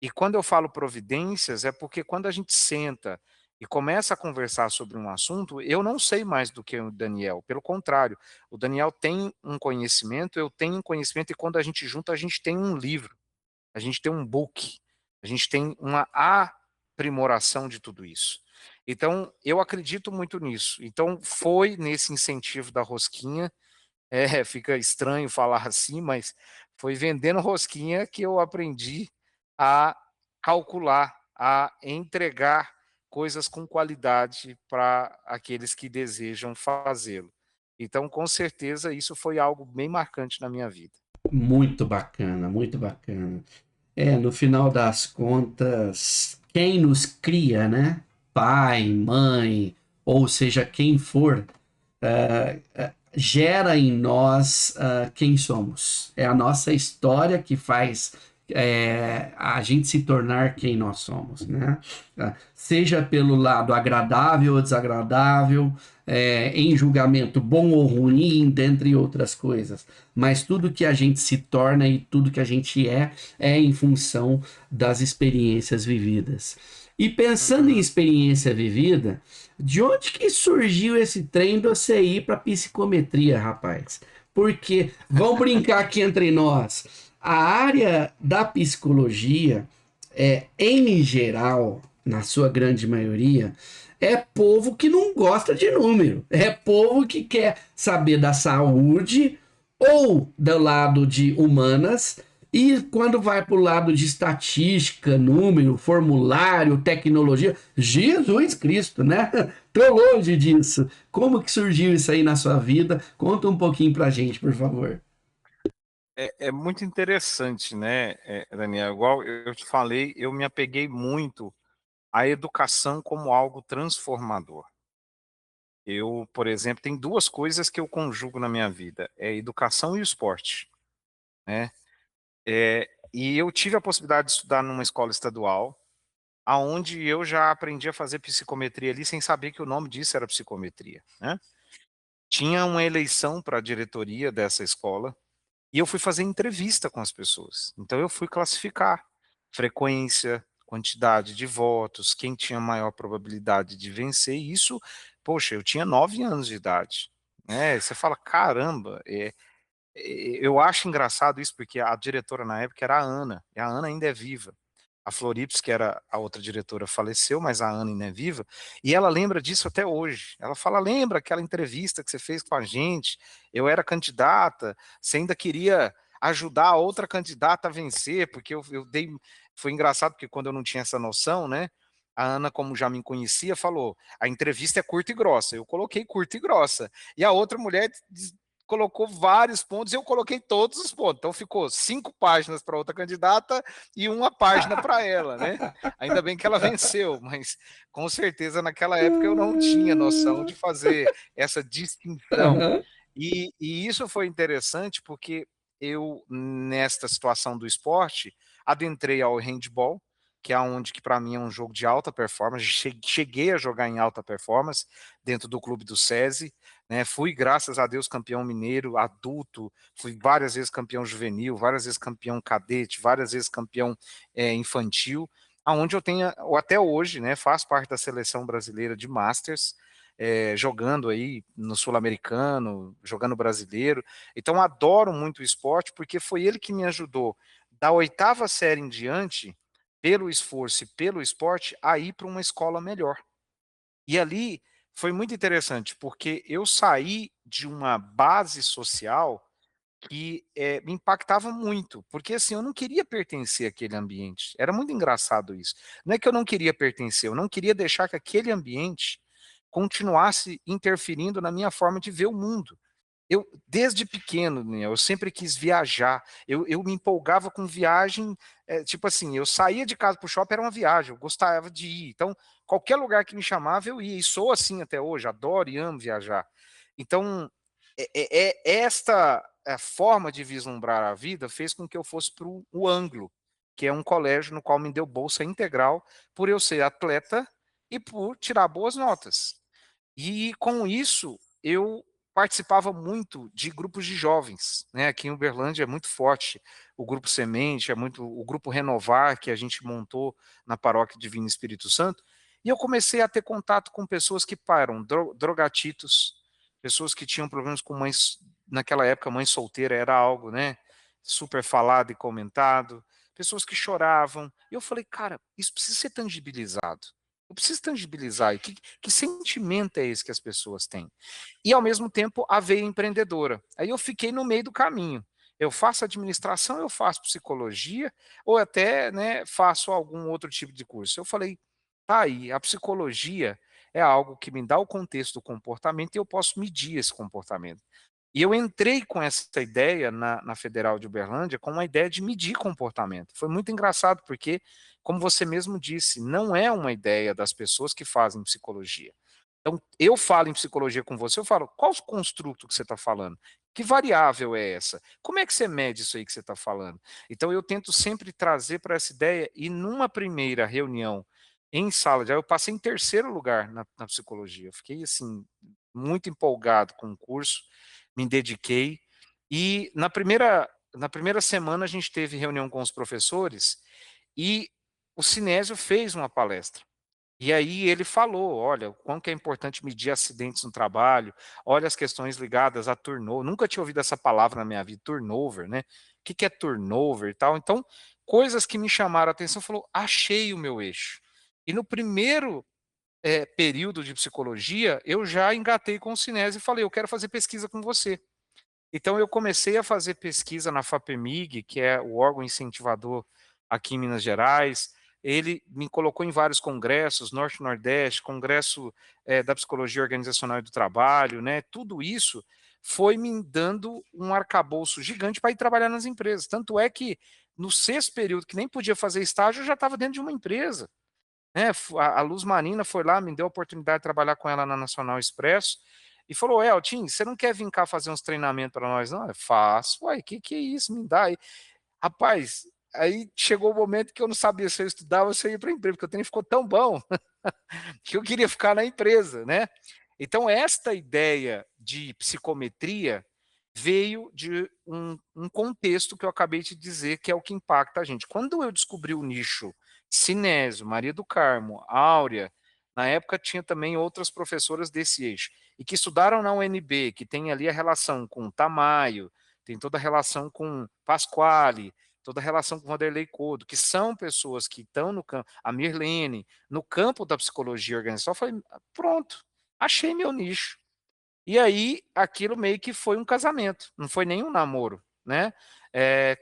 E quando eu falo providências, é porque quando a gente senta e começa a conversar sobre um assunto, eu não sei mais do que o Daniel, pelo contrário, o Daniel tem um conhecimento, eu tenho um conhecimento, e quando a gente junta, a gente tem um livro. A gente tem um book, a gente tem uma aprimoração de tudo isso. Então, eu acredito muito nisso. Então, foi nesse incentivo da rosquinha, fica estranho falar assim, mas foi vendendo rosquinha que eu aprendi a calcular, a entregar coisas com qualidade para aqueles que desejam fazê-lo. Então, com certeza, isso foi algo bem marcante na minha vida. Muito bacana, muito bacana. No final das contas, quem nos cria, né? Pai, mãe, ou seja, quem for, gera em nós quem somos. É a nossa história que faz a gente se tornar quem nós somos, né? Seja pelo lado agradável ou desagradável, em julgamento bom ou ruim, dentre outras coisas. Mas tudo que a gente se torna e tudo que a gente é em função das experiências vividas. E pensando em Uhum. experiência vivida, de onde que surgiu esse trem de você ir para psicometria, rapaz? Porque, vamos brincar aqui entre nós, a área da psicologia, em geral, na sua grande maioria, é povo que não gosta de número, é povo que quer saber da saúde ou do lado de humanas, e quando vai para o lado de estatística, número, formulário, tecnologia, Jesus Cristo, né? Tô longe disso. Como que surgiu isso aí na sua vida? Conta um pouquinho pra gente, por favor. É muito interessante, né, Daniel, igual eu te falei, eu me apeguei muito à educação como algo transformador. Eu, por exemplo, tem 2 coisas que eu conjugo na minha vida, é a educação e o esporte, né. E eu tive a possibilidade de estudar numa escola estadual, aonde eu já aprendi a fazer psicometria ali, sem saber que o nome disso era psicometria, né. Tinha uma eleição para a diretoria dessa escola, e eu fui fazer entrevista com as pessoas. Então eu fui classificar frequência, quantidade de votos, quem tinha maior probabilidade de vencer, e isso, poxa, eu tinha 9 anos de idade, né. Você fala: "Caramba", eu acho engraçado isso, porque a diretora na época era a Ana, e a Ana ainda é viva. A Florips, que era a outra diretora, faleceu, mas a Ana ainda é viva, e ela lembra disso até hoje. Ela fala: "Lembra aquela entrevista que você fez com a gente? Eu era candidata, você ainda queria ajudar a outra candidata a vencer", porque eu dei foi engraçado, porque quando eu não tinha essa noção, né, a Ana, como já me conhecia, falou: "A entrevista é curta e grossa", eu coloquei curta e grossa, e a outra mulher colocou vários pontos, eu coloquei todos os pontos, então ficou 5 páginas para outra candidata e 1 página para ela, né. Ainda bem que ela venceu, mas com certeza naquela época eu não tinha noção de fazer essa distinção. Aham. E isso foi interessante, porque eu, nesta situação do esporte, adentrei ao handball, que é aonde que para mim é um jogo de alta performance, cheguei a jogar em alta performance, dentro do clube do SESI, né, fui, graças a Deus, campeão mineiro adulto, fui várias vezes campeão juvenil, várias vezes campeão cadete, várias vezes campeão, infantil, aonde eu tenho, ou até hoje, né, faço parte da seleção brasileira de masters, jogando aí no sul-americano, jogando brasileiro. Então adoro muito o esporte, porque foi ele que me ajudou, da 8ª série em diante, pelo esforço e pelo esporte, a ir para uma escola melhor. E ali foi muito interessante, porque eu saí de uma base social que, me impactava muito, porque, assim, eu não queria pertencer àquele ambiente, era muito engraçado isso. Não é que eu não queria pertencer, eu não queria deixar que aquele ambiente continuasse interferindo na minha forma de ver o mundo. Eu, desde pequeno, né, eu sempre quis viajar, eu me empolgava com viagem, tipo assim, eu saía de casa para o shopping, era uma viagem, eu gostava de ir, então, qualquer lugar que me chamava eu ia, e sou assim até hoje, adoro e amo viajar. Então, esta, forma de vislumbrar a vida fez com que eu fosse para o Anglo, que é um colégio no qual me deu bolsa integral, por eu ser atleta e por tirar boas notas. E com isso, eu participava muito de grupos de jovens, né, aqui em Uberlândia é muito forte o grupo Semente, é muito o grupo Renovar, que a gente montou na paróquia Divino Espírito Santo, e eu comecei a ter contato com pessoas que eram drogatitos, pessoas que tinham problemas com mães, naquela época mãe solteira era algo, né, super falado e comentado, pessoas que choravam, e eu falei: "Cara, isso precisa ser tangibilizado, eu preciso tangibilizar, e que sentimento é esse que as pessoas têm?". E ao mesmo tempo a veia empreendedora. Aí eu fiquei no meio do caminho. Eu faço administração, eu faço psicologia, ou até, né, faço algum outro tipo de curso. Eu falei: "Tá aí, a psicologia é algo que me dá o contexto do comportamento e eu posso medir esse comportamento". E eu entrei com essa ideia na Federal de Uberlândia, com uma ideia de medir comportamento. Foi muito engraçado, porque, como você mesmo disse, não é uma ideia das pessoas que fazem psicologia. Então, eu falo em psicologia com você, eu falo: "Qual o construto que você está falando? Que variável é essa? Como é que você mede isso aí que você está falando?". Então eu tento sempre trazer para essa ideia, e numa primeira reunião em sala de aula, eu passei em terceiro lugar na psicologia, eu fiquei, assim, muito empolgado com o curso, me dediquei, e na primeira semana a gente teve reunião com os professores, e o Sinésio fez uma palestra. E aí ele falou: "Olha, o quão que é importante medir acidentes no trabalho, olha as questões ligadas a turnover", nunca tinha ouvido essa palavra na minha vida, turnover, né. O que que é turnover e tal, então, coisas que me chamaram a atenção, falou: "Achei o meu eixo". E no primeiro, período de psicologia, eu já engatei com o cinese e falei: "Eu quero fazer pesquisa com você". Então eu comecei a fazer pesquisa na FAPEMIG, que é o órgão incentivador aqui em Minas Gerais. Ele me colocou em vários congressos, Norte e Nordeste, congresso, da psicologia organizacional e do trabalho, né, tudo isso foi me dando um arcabouço gigante para ir trabalhar nas empresas. Tanto é que no 6º período, que nem podia fazer estágio, eu já estava dentro de uma empresa. né? A Luz Marina foi lá, me deu a oportunidade de trabalhar com ela na Nacional Expresso, e falou: Eltim, você não quer vir cá fazer uns treinamentos para nós? Não, eu faço. Uai, que é isso? Me dá aí. Rapaz, aí chegou o momento que eu não sabia se eu estudava ou se eu ia para a empresa, porque o trem ficou tão bom que eu queria ficar na empresa, né? Então, esta ideia de psicometria veio de um contexto que eu acabei de dizer, que é o que impacta a gente. Quando eu descobri o nicho Sinésio, Maria do Carmo, Áurea, na época tinha também outras professoras desse eixo, e que estudaram na UNB, que tem ali a relação com Tamayo, tem toda a relação com Pasquale, toda a relação com Vanderlei Couto, que são pessoas que estão no campo, a Mirlene, no campo da psicologia organizacional. Eu falei: pronto, achei meu nicho. E aí, aquilo meio que foi um casamento, não foi nem um namoro, né?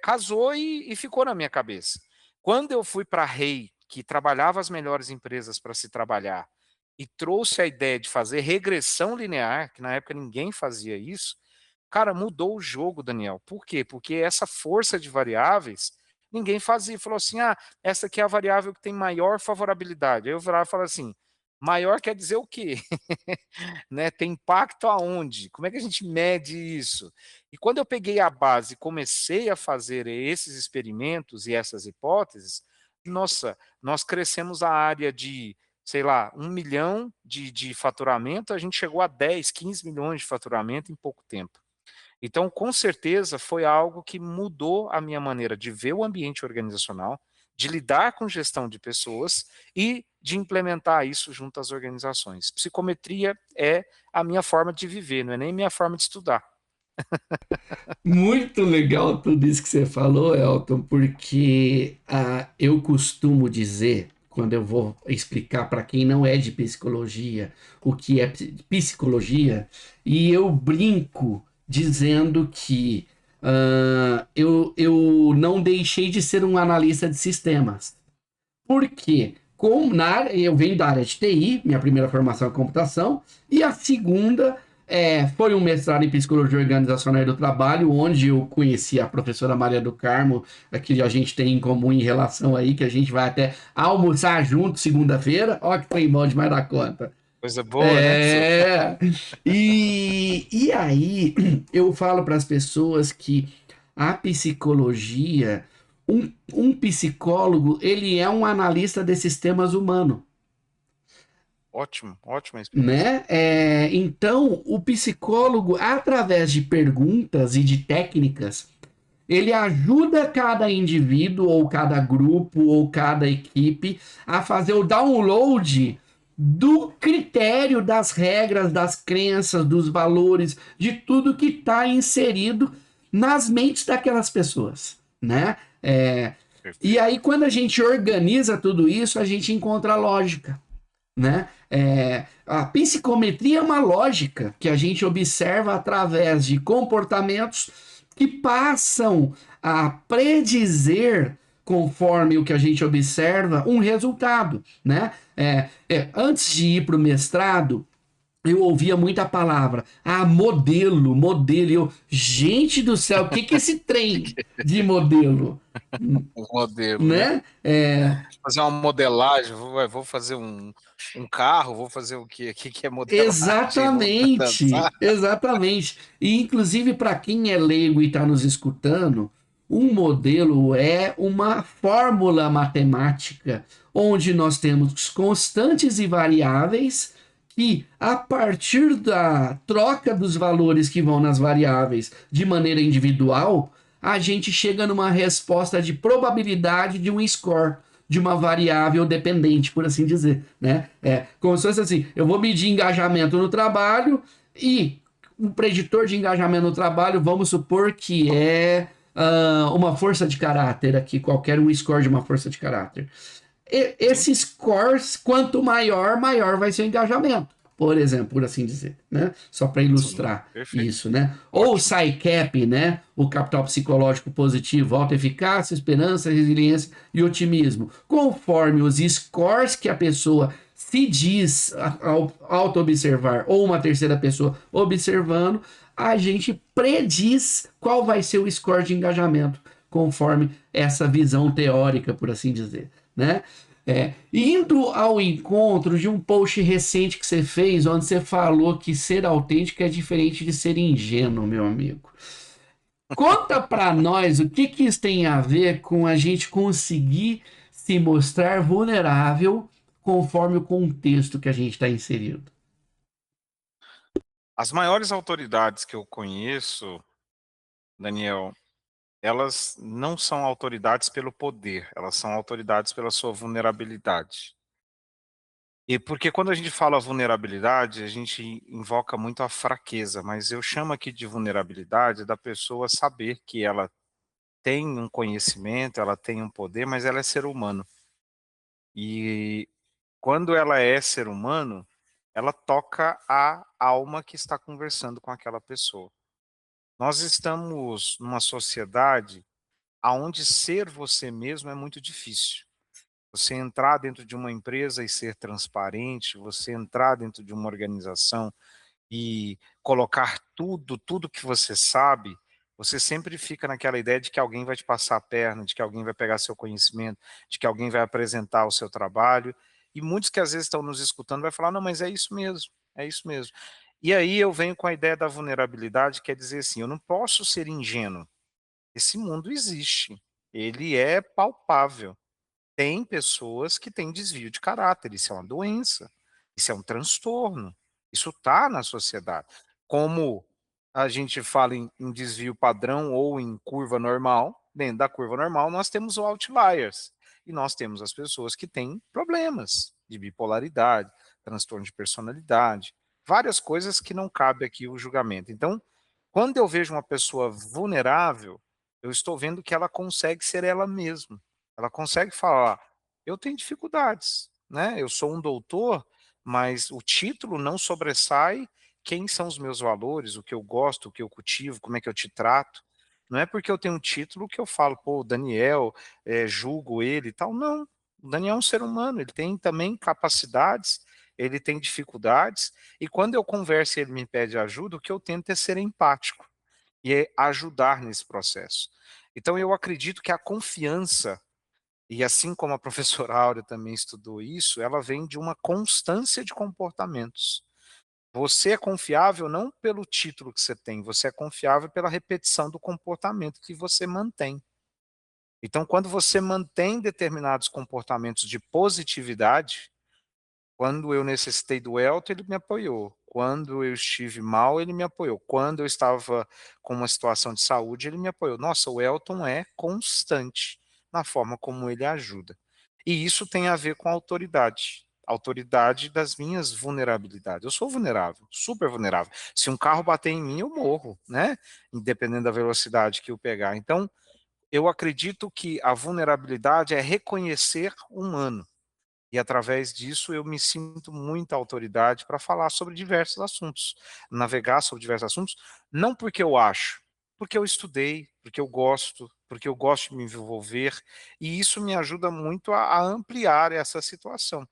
Casou e ficou na minha cabeça. Quando eu fui para a Rei, que trabalhava as melhores empresas para se trabalhar, e trouxe a ideia de fazer regressão linear, que na época ninguém fazia isso, cara, mudou o jogo, Daniel. Por quê? Porque essa força de variáveis, ninguém fazia. Falou assim: essa aqui é a variável que tem maior favorabilidade. Aí eu virava e falava assim: maior quer dizer o quê? Né? Tem impacto aonde? Como é que a gente mede isso? E quando eu peguei a base e comecei a fazer esses experimentos e essas hipóteses, nossa, nós crescemos a área de, sei lá, 1 milhão de faturamento, a gente chegou a 10, 15 milhões de faturamento em pouco tempo. Então, com certeza, foi algo que mudou a minha maneira de ver o ambiente organizacional, de lidar com gestão de pessoas e de implementar isso junto às organizações. Psicometria é a minha forma de viver, não é nem minha forma de estudar. Muito legal tudo isso que você falou, Elton, porque eu costumo dizer, quando eu vou explicar para quem não é de psicologia, o que é psicologia, e eu brinco dizendo que eu não deixei de ser um analista de sistemas. Por quê? Eu venho da área de TI, minha primeira formação é computação, e a segunda foi um mestrado em psicologia organizacional e do trabalho, onde eu conheci a professora Maria do Carmo, que a gente tem em comum em relação aí, que a gente vai até almoçar junto segunda-feira. Ó, que foi bom demais da conta. Coisa boa, né? E aí eu falo para as pessoas que a psicologia, um psicólogo, ele é um analista de sistemas humanos, Ótimo, ótima explicação. né? Então, o psicólogo, através de perguntas e de técnicas, ele ajuda cada indivíduo, ou cada grupo, ou cada equipe a fazer o download do critério, das regras, das crenças, dos valores, de tudo que está inserido nas mentes daquelas pessoas, né? E Perfeito. aí, quando a gente organiza tudo isso, a gente encontra lógica, né? A psicometria é uma lógica que a gente observa através de comportamentos que passam a predizer, conforme o que a gente observa, um resultado, né? Antes de ir para o mestrado, eu ouvia muita palavra, modelo, gente do céu, o que que é esse trem de modelo, O modelo, né? né? Fazer uma modelagem, vou fazer um carro, vou fazer o quê? O que é modelagem? Vou Exatamente, dançar? exatamente. E inclusive para quem é leigo e está nos escutando, um modelo é uma fórmula matemática onde nós temos constantes e variáveis que, a partir da troca dos valores que vão nas variáveis de maneira individual, a gente chega numa resposta de probabilidade de um score, de uma variável dependente, por assim dizer, né? Como se fosse assim, eu vou medir engajamento no trabalho e um preditor de engajamento no trabalho, vamos supor que é uma força de caráter aqui, qualquer um score de uma força de caráter. Sim, Esses scores, quanto maior, maior vai ser o engajamento, por exemplo, por assim dizer, né? Só para sim, ilustrar perfeito. isso, né? Ou o Ótimo. SciCap, né? O capital psicológico positivo, alta eficácia, esperança, resiliência e otimismo. Conforme os scores que a pessoa se diz ao auto-observar, ou uma terceira pessoa observando, a gente prediz qual vai ser o score de engajamento, conforme essa visão teórica, por assim dizer, né? Indo ao encontro de um post recente que você fez, onde você falou que ser autêntico é diferente de ser ingênuo, meu amigo. Conta pra nós o que que isso tem a ver com a gente conseguir se mostrar vulnerável conforme o contexto que a gente está inserido. As maiores autoridades que eu conheço, Daniel, elas não são autoridades pelo poder, elas são autoridades pela sua vulnerabilidade. E porque quando a gente fala vulnerabilidade, a gente invoca muito a fraqueza, mas eu chamo aqui de vulnerabilidade da pessoa saber que ela tem um conhecimento, ela tem um poder, mas ela é ser humano. E quando ela é ser humano, ela toca a alma que está conversando com aquela pessoa. Nós estamos numa sociedade aonde ser você mesmo é muito difícil. Você entrar dentro de uma empresa e ser transparente, você entrar dentro de uma organização e colocar tudo que você sabe, você sempre fica naquela ideia de que alguém vai te passar a perna, de que alguém vai pegar seu conhecimento, de que alguém vai apresentar o seu trabalho, e muitos que às vezes estão nos escutando vai falar: "Não, mas é isso mesmo, é isso mesmo". E aí eu venho com a ideia da vulnerabilidade, quer dizer assim, eu não posso ser ingênuo, esse mundo existe, ele é palpável. Tem pessoas que têm desvio de caráter, isso é uma doença, isso é um transtorno, isso está na sociedade. Como a gente fala em desvio padrão ou em curva normal, dentro da curva normal nós temos o outliers, e nós temos as pessoas que têm problemas de bipolaridade, transtorno de personalidade, várias coisas que não cabe aqui o julgamento. Então, quando eu vejo uma pessoa vulnerável, eu estou vendo que ela consegue ser ela mesma. Ela consegue falar: eu tenho dificuldades, né? Eu sou um doutor, mas o título não sobressai quem são os meus valores, o que eu gosto, o que eu cultivo, como é que eu te trato. Não é porque eu tenho um título que eu falo, pô, Daniel, julgo ele e tal. Não, o Daniel é um ser humano, ele tem também capacidades, ele tem dificuldades, e quando eu converso e ele me pede ajuda, o que eu tento é ser empático e é ajudar nesse processo. Então eu acredito que a confiança, e assim como a professora Áurea também estudou isso, ela vem de uma constância de comportamentos. Você é confiável não pelo título que você tem, você é confiável pela repetição do comportamento que você mantém. Então, quando você mantém determinados comportamentos de positividade, quando eu necessitei do Elton, ele me apoiou. Quando eu estive mal, ele me apoiou. Quando eu estava com uma situação de saúde, ele me apoiou. Nossa, o Elton é constante na forma como ele ajuda. E isso tem a ver com a autoridade. A autoridade das minhas vulnerabilidades. Eu sou vulnerável, super vulnerável. Se um carro bater em mim, eu morro, né? Independente da velocidade que eu pegar. Então, eu acredito que a vulnerabilidade é reconhecer humano. E através disso eu me sinto muita autoridade para falar sobre diversos assuntos, navegar sobre diversos assuntos, não porque eu acho, porque eu estudei, porque eu gosto de me envolver, e isso me ajuda muito a ampliar essa situação.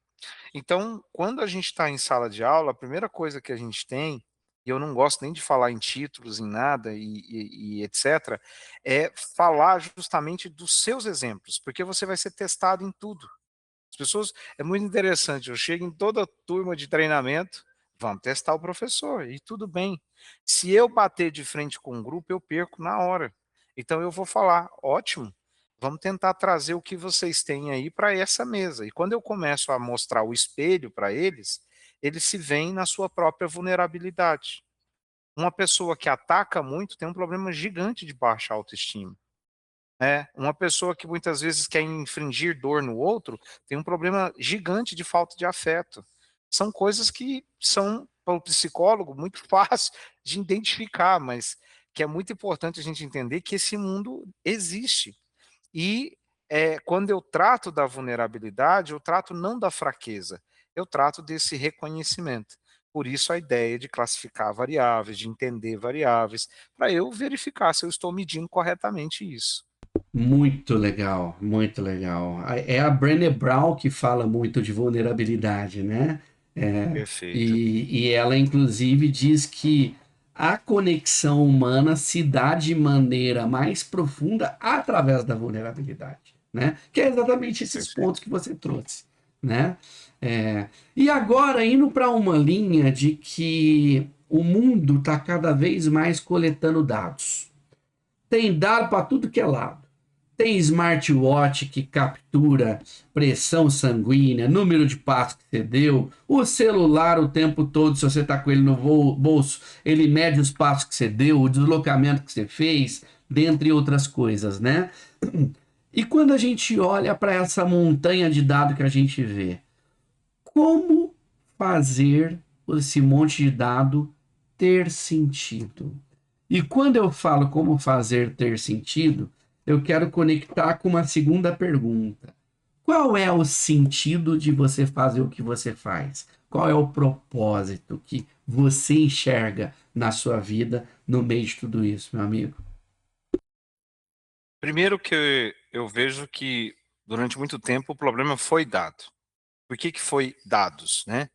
Então, quando a gente está em sala de aula, a primeira coisa que a gente tem, e eu não gosto nem de falar em títulos, em nada e etc., é falar justamente dos seus exemplos, porque você vai ser testado em tudo. As pessoas é muito interessante, eu chego em toda turma de treinamento, vamos testar o professor, e tudo bem. Se eu bater de frente com um grupo, eu perco na hora. Então eu vou falar: "Ótimo, vamos tentar trazer o que vocês têm aí para essa mesa". E quando eu começo a mostrar o espelho para eles, eles se veem na sua própria vulnerabilidade. Uma pessoa que ataca muito tem um problema gigante de baixa autoestima. Uma pessoa que muitas vezes quer infringir dor no outro, tem um problema gigante de falta de afeto. São coisas que são, para o psicólogo, muito fácil de identificar, mas que é muito importante a gente entender que esse mundo existe. E, quando eu trato da vulnerabilidade, eu trato não da fraqueza, eu trato desse reconhecimento. Por isso a ideia de classificar variáveis, de entender variáveis, para eu verificar se eu estou medindo corretamente isso. Muito legal, muito legal. É a Brené Brown que fala muito de vulnerabilidade, né? É, Perfeito. e ela, inclusive, diz que a conexão humana se dá de maneira mais profunda através da vulnerabilidade, né? Que é exatamente esses Perfeito. pontos que você trouxe, né? E agora indo para uma linha de que o mundo está cada vez mais coletando dados. Tem dado para tudo que é lado. Tem smartwatch que captura pressão sanguínea, número de passos que você deu, o celular o tempo todo, se você está com ele no bolso, ele mede os passos que você deu, o deslocamento que você fez, dentre outras coisas, né? E quando a gente olha para essa montanha de dados que a gente vê, como fazer esse monte de dado ter sentido? E quando eu falo como fazer ter sentido, eu quero conectar com uma segunda pergunta. Qual é o sentido de você fazer o que você faz? Qual é o propósito que você enxerga na sua vida no meio de tudo isso, meu amigo? Primeiro que eu vejo que durante muito tempo o problema foi dado. Por que que foi dados, né?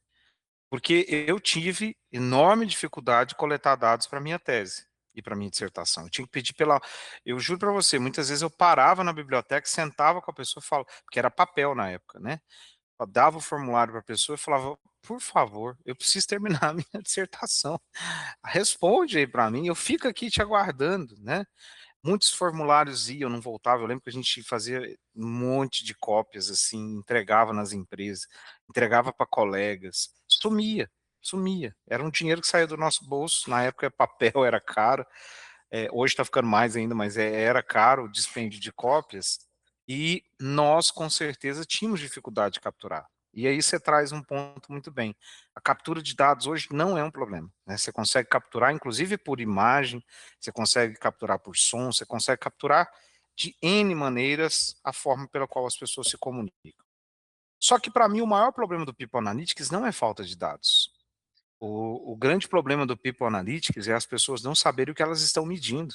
Porque eu tive enorme dificuldade de coletar dados para minha tese e para minha dissertação. Eu tinha que pedir pela eu juro para você, muitas vezes eu parava na biblioteca, sentava com a pessoa e falava porque era papel na época, né? Eu dava o formulário para a pessoa e falava: "Por favor, eu preciso terminar a minha dissertação. Responde aí para mim, eu fico aqui te aguardando", né? Muitos formulários iam, não voltavam. Eu lembro que a gente fazia um monte de cópias, assim, entregava nas empresas, entregava para colegas, sumia, sumia. Era um dinheiro que saía do nosso bolso, na época papel era caro, hoje está ficando mais ainda, mas era caro o dispêndio de cópias, e nós com certeza tínhamos dificuldade de capturar. E aí você traz um ponto muito bem. A captura de dados hoje não é um problema, né? Você consegue capturar, inclusive por imagem, você consegue capturar por som, você consegue capturar de N maneiras a forma pela qual as pessoas se comunicam. Só que para mim o maior problema do People Analytics não é falta de dados. O grande problema do People Analytics é as pessoas não saberem o que elas estão medindo.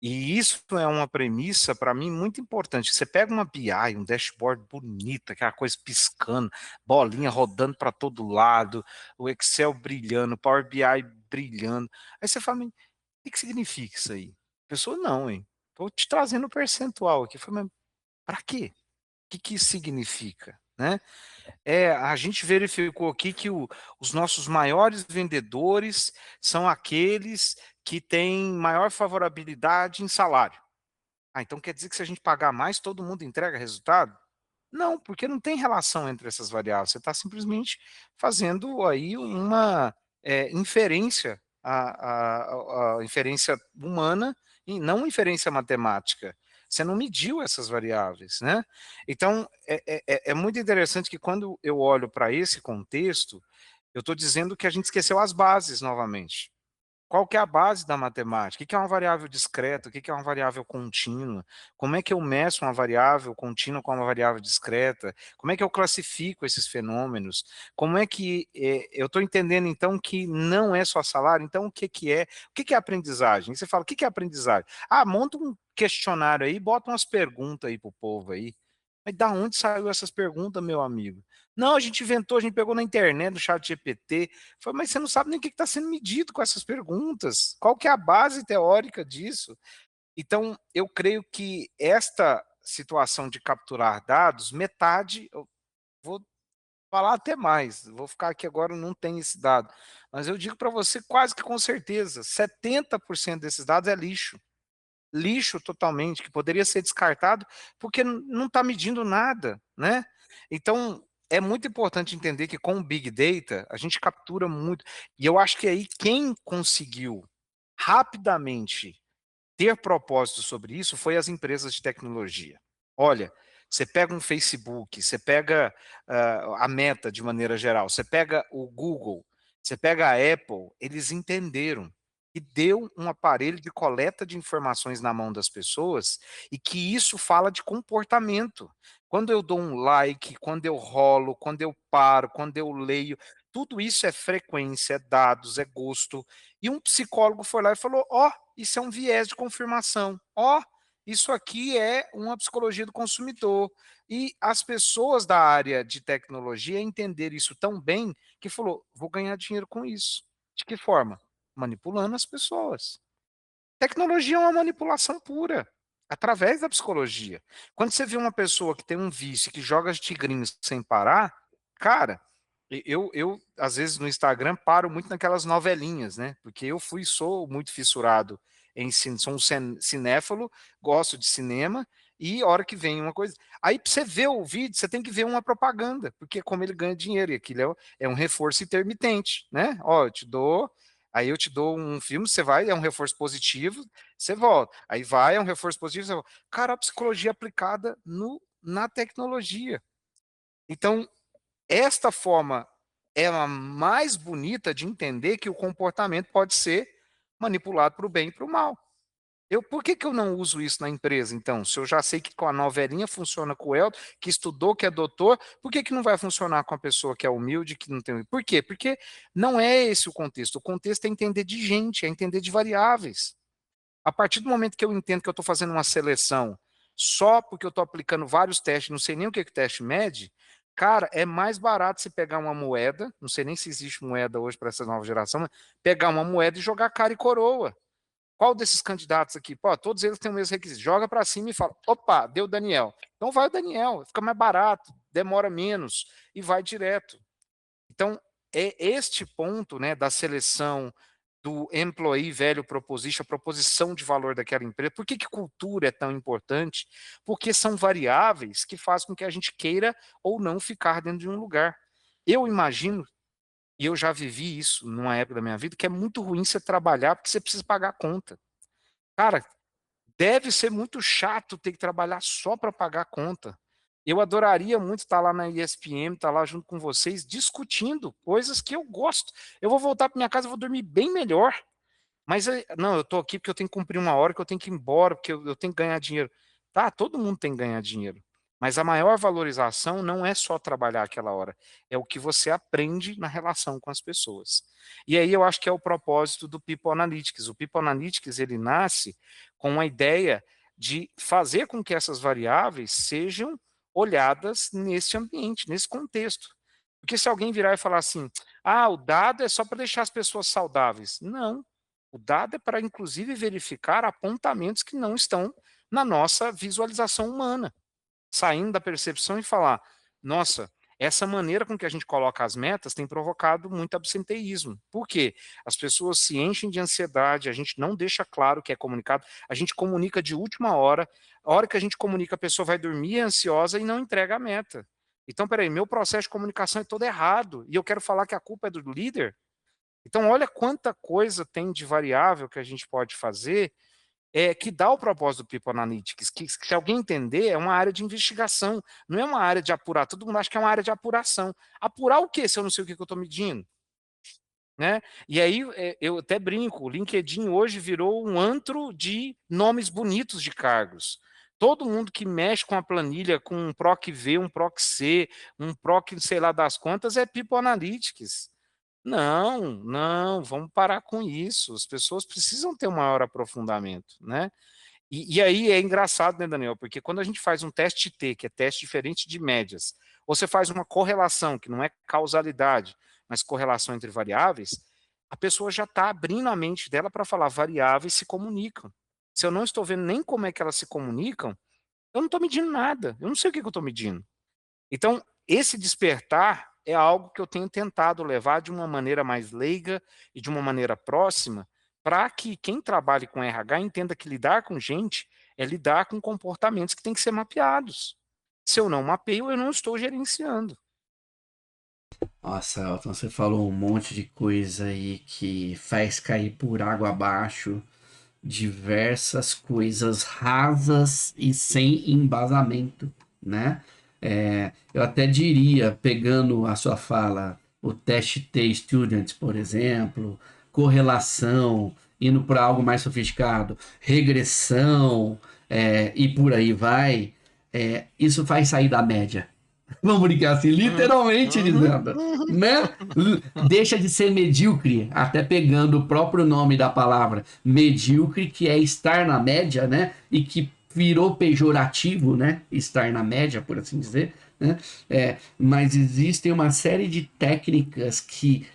E isso é uma premissa para mim muito importante. Você pega uma BI, um dashboard bonita, aquela coisa piscando, bolinha rodando para todo lado, o Excel brilhando, o Power BI brilhando. Aí você fala: "Mas o que que significa isso aí?" A pessoa: "Não, hein, estou te trazendo o percentual aqui." Eu falei: "Mas para quê? O que que isso significa?", né? A gente verificou aqui que os nossos maiores vendedores são aqueles que têm maior favorabilidade em salário. Ah, então quer dizer que se a gente pagar mais, todo mundo entrega resultado? Não, porque não tem relação entre essas variáveis. Você está simplesmente fazendo aí uma inferência, a inferência humana e não inferência matemática. Você não mediu essas variáveis, né? Então, é muito interessante que quando eu olho para esse contexto, eu estou dizendo que a gente esqueceu as bases novamente. Qual que é a base da matemática? O que que é uma variável discreta? O que que é uma variável contínua? Como é que eu meço uma variável contínua com uma variável discreta? Como é que eu classifico esses fenômenos? Como é que eu estou entendendo então que não é só salário? Então o que que é? O que que é aprendizagem? Você fala, o que que é aprendizagem? Ah, monta um questionário aí, bota umas perguntas aí pro povo aí. Mas da onde saiu essas perguntas, meu amigo? Não, a gente inventou, a gente pegou na internet, no chat GPT. Falei, mas você não sabe nem o que está sendo medido com essas perguntas. Qual que é a base teórica disso? Então, eu creio que esta situação de capturar dados, metade, eu vou falar até mais, vou ficar aqui agora, não tem esse dado, mas eu digo para você quase que com certeza, 70% desses dados é lixo. Lixo totalmente, que poderia ser descartado, porque não está medindo nada, né? Então, é muito importante entender que com o Big Data, a gente captura muito, e eu acho que aí quem conseguiu rapidamente ter propósito sobre isso foi as empresas de tecnologia. Olha, você pega um Facebook, você pega a Meta de maneira geral, você pega o Google, você pega a Apple, eles entenderam e deu um aparelho de coleta de informações na mão das pessoas e que isso fala de comportamento. Quando eu dou um like, quando eu rolo, quando eu paro, quando eu leio, tudo isso é frequência, é dados, é gosto. E um psicólogo foi lá e falou: ó, isso é um viés de confirmação. Ó, isso aqui é uma psicologia do consumidor. E as pessoas da área de tecnologia entenderam isso tão bem que falou: vou ganhar dinheiro com isso. De que forma? manipulando as pessoas. Tecnologia é uma manipulação pura, através da psicologia. Quando você vê uma pessoa que tem um vício, que joga as tigrinhos sem parar, cara, eu às vezes no Instagram paro muito naquelas novelinhas, né? Porque sou muito fissurado em sou um cinéfalo, gosto de cinema, e a hora que vem uma coisa. Aí pra você ver o vídeo, você tem que ver uma propaganda, porque é como ele ganha dinheiro, e aquilo é um reforço intermitente, né? Ó, eu te dou um filme, você vai, é um reforço positivo, você volta. Aí vai, é um reforço positivo, você volta. Cara, a psicologia aplicada na tecnologia. Então, esta forma é a mais bonita de entender que o comportamento pode ser manipulado para o bem e para o mal. Por que eu não uso isso na empresa, então? Se eu já sei que com a novelinha funciona com o Elton, que estudou, que é doutor, por que não vai funcionar com a pessoa que é humilde, que não tem... Por quê? Porque não é esse o contexto. O contexto é entender de gente, é entender de variáveis. A partir do momento que eu entendo que eu estou fazendo uma seleção só porque eu estou aplicando vários testes, não sei nem o que o teste mede, cara, é mais barato você pegar uma moeda, não sei nem se existe moeda hoje para essa nova geração, mas pegar uma moeda e jogar cara e coroa. Qual desses candidatos aqui? Pô, todos eles têm o mesmo requisito. Joga para cima e fala: opa, deu o Daniel. Então vai o Daniel, fica mais barato, demora menos e vai direto. Então, é este ponto, né, da seleção do employee value proposition, a proposição de valor daquela empresa. Por que cultura é tão importante? Porque são variáveis que fazem com que a gente queira ou não ficar dentro de um lugar. Eu imagino, e eu já vivi isso numa época da minha vida, que é muito ruim você trabalhar porque você precisa pagar a conta. Cara, deve ser muito chato ter que trabalhar só para pagar a conta. Eu adoraria muito estar lá na ESPM, estar lá junto com vocês, discutindo coisas que eu gosto. Eu vou voltar para minha casa, e vou dormir bem melhor. Mas não, eu estou aqui porque eu tenho que cumprir uma hora, que eu tenho que ir embora, porque eu tenho que ganhar dinheiro. Tá, todo mundo tem que ganhar dinheiro. Mas a maior valorização não é só trabalhar aquela hora, é o que você aprende na relação com as pessoas. E aí eu acho que é o propósito do People Analytics. O People Analytics ele nasce com a ideia de fazer com que essas variáveis sejam olhadas nesse ambiente, nesse contexto. Porque se alguém virar e falar assim, o dado é só para deixar as pessoas saudáveis. Não. O dado é para, inclusive, verificar apontamentos que não estão na nossa visualização humana. Saindo da percepção e falar, nossa, essa maneira com que a gente coloca as metas tem provocado muito absenteísmo. Por quê? As pessoas se enchem de ansiedade, a gente não deixa claro o que é comunicado, a gente comunica de última hora, a hora que a gente comunica, a pessoa vai dormir ansiosa e não entrega a meta. Então, peraí, meu processo de comunicação é todo errado, e eu quero falar que a culpa é do líder? Então, olha quanta coisa tem de variável que a gente pode fazer que dá o propósito do People Analytics, que se alguém entender, é uma área de investigação, não é uma área de apurar. Todo mundo acha que é uma área de apuração. Apurar o quê se eu não sei o que eu estou medindo? Né? E aí, eu até brinco, o LinkedIn hoje virou um antro de nomes bonitos de cargos. Todo mundo que mexe com a planilha, com um PROC V, um PROC C, um PROC sei lá das quantas, é People Analytics. Não, não, vamos parar com isso. As pessoas precisam ter um maior aprofundamento, né? E aí é engraçado, né, Daniel? Porque quando a gente faz um teste T, que é teste diferente de médias, ou você faz uma correlação, que não é causalidade, mas correlação entre variáveis, a pessoa já está abrindo a mente dela para falar variáveis se comunicam. Se eu não estou vendo nem como é que elas se comunicam, eu não estou medindo nada. Eu não sei o que eu estou medindo. Então, esse despertar é algo que eu tenho tentado levar de uma maneira mais leiga e de uma maneira próxima, para que quem trabalhe com RH entenda que lidar com gente é lidar com comportamentos que têm que ser mapeados. Se eu não mapeio, eu não estou gerenciando. Nossa, Elton, você falou um monte de coisa aí que faz cair por água abaixo diversas coisas rasas e sem embasamento, né? Eu até diria, pegando a sua fala, o teste T-Student, por exemplo, correlação, indo para algo mais sofisticado, regressão, e por aí vai, isso faz sair da média. Vamos brincar assim, literalmente dizendo, né? Deixa de ser medíocre, até pegando o próprio nome da palavra, medíocre, que é estar na média, né? E que virou pejorativo, né? Estar na média, por assim dizer, né? Mas existem uma série de técnicas que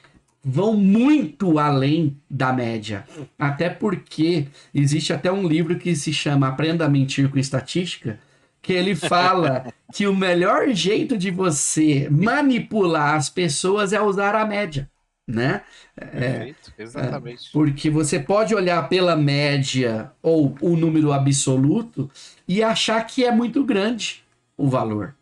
vão muito além da média. Até porque existe até um livro que se chama Aprenda a Mentir com Estatística, que ele fala que o melhor jeito de você manipular as pessoas é usar a média, né? Perfeito, exatamente. Porque você pode olhar pela média ou o número absoluto e achar que é muito grande o valor.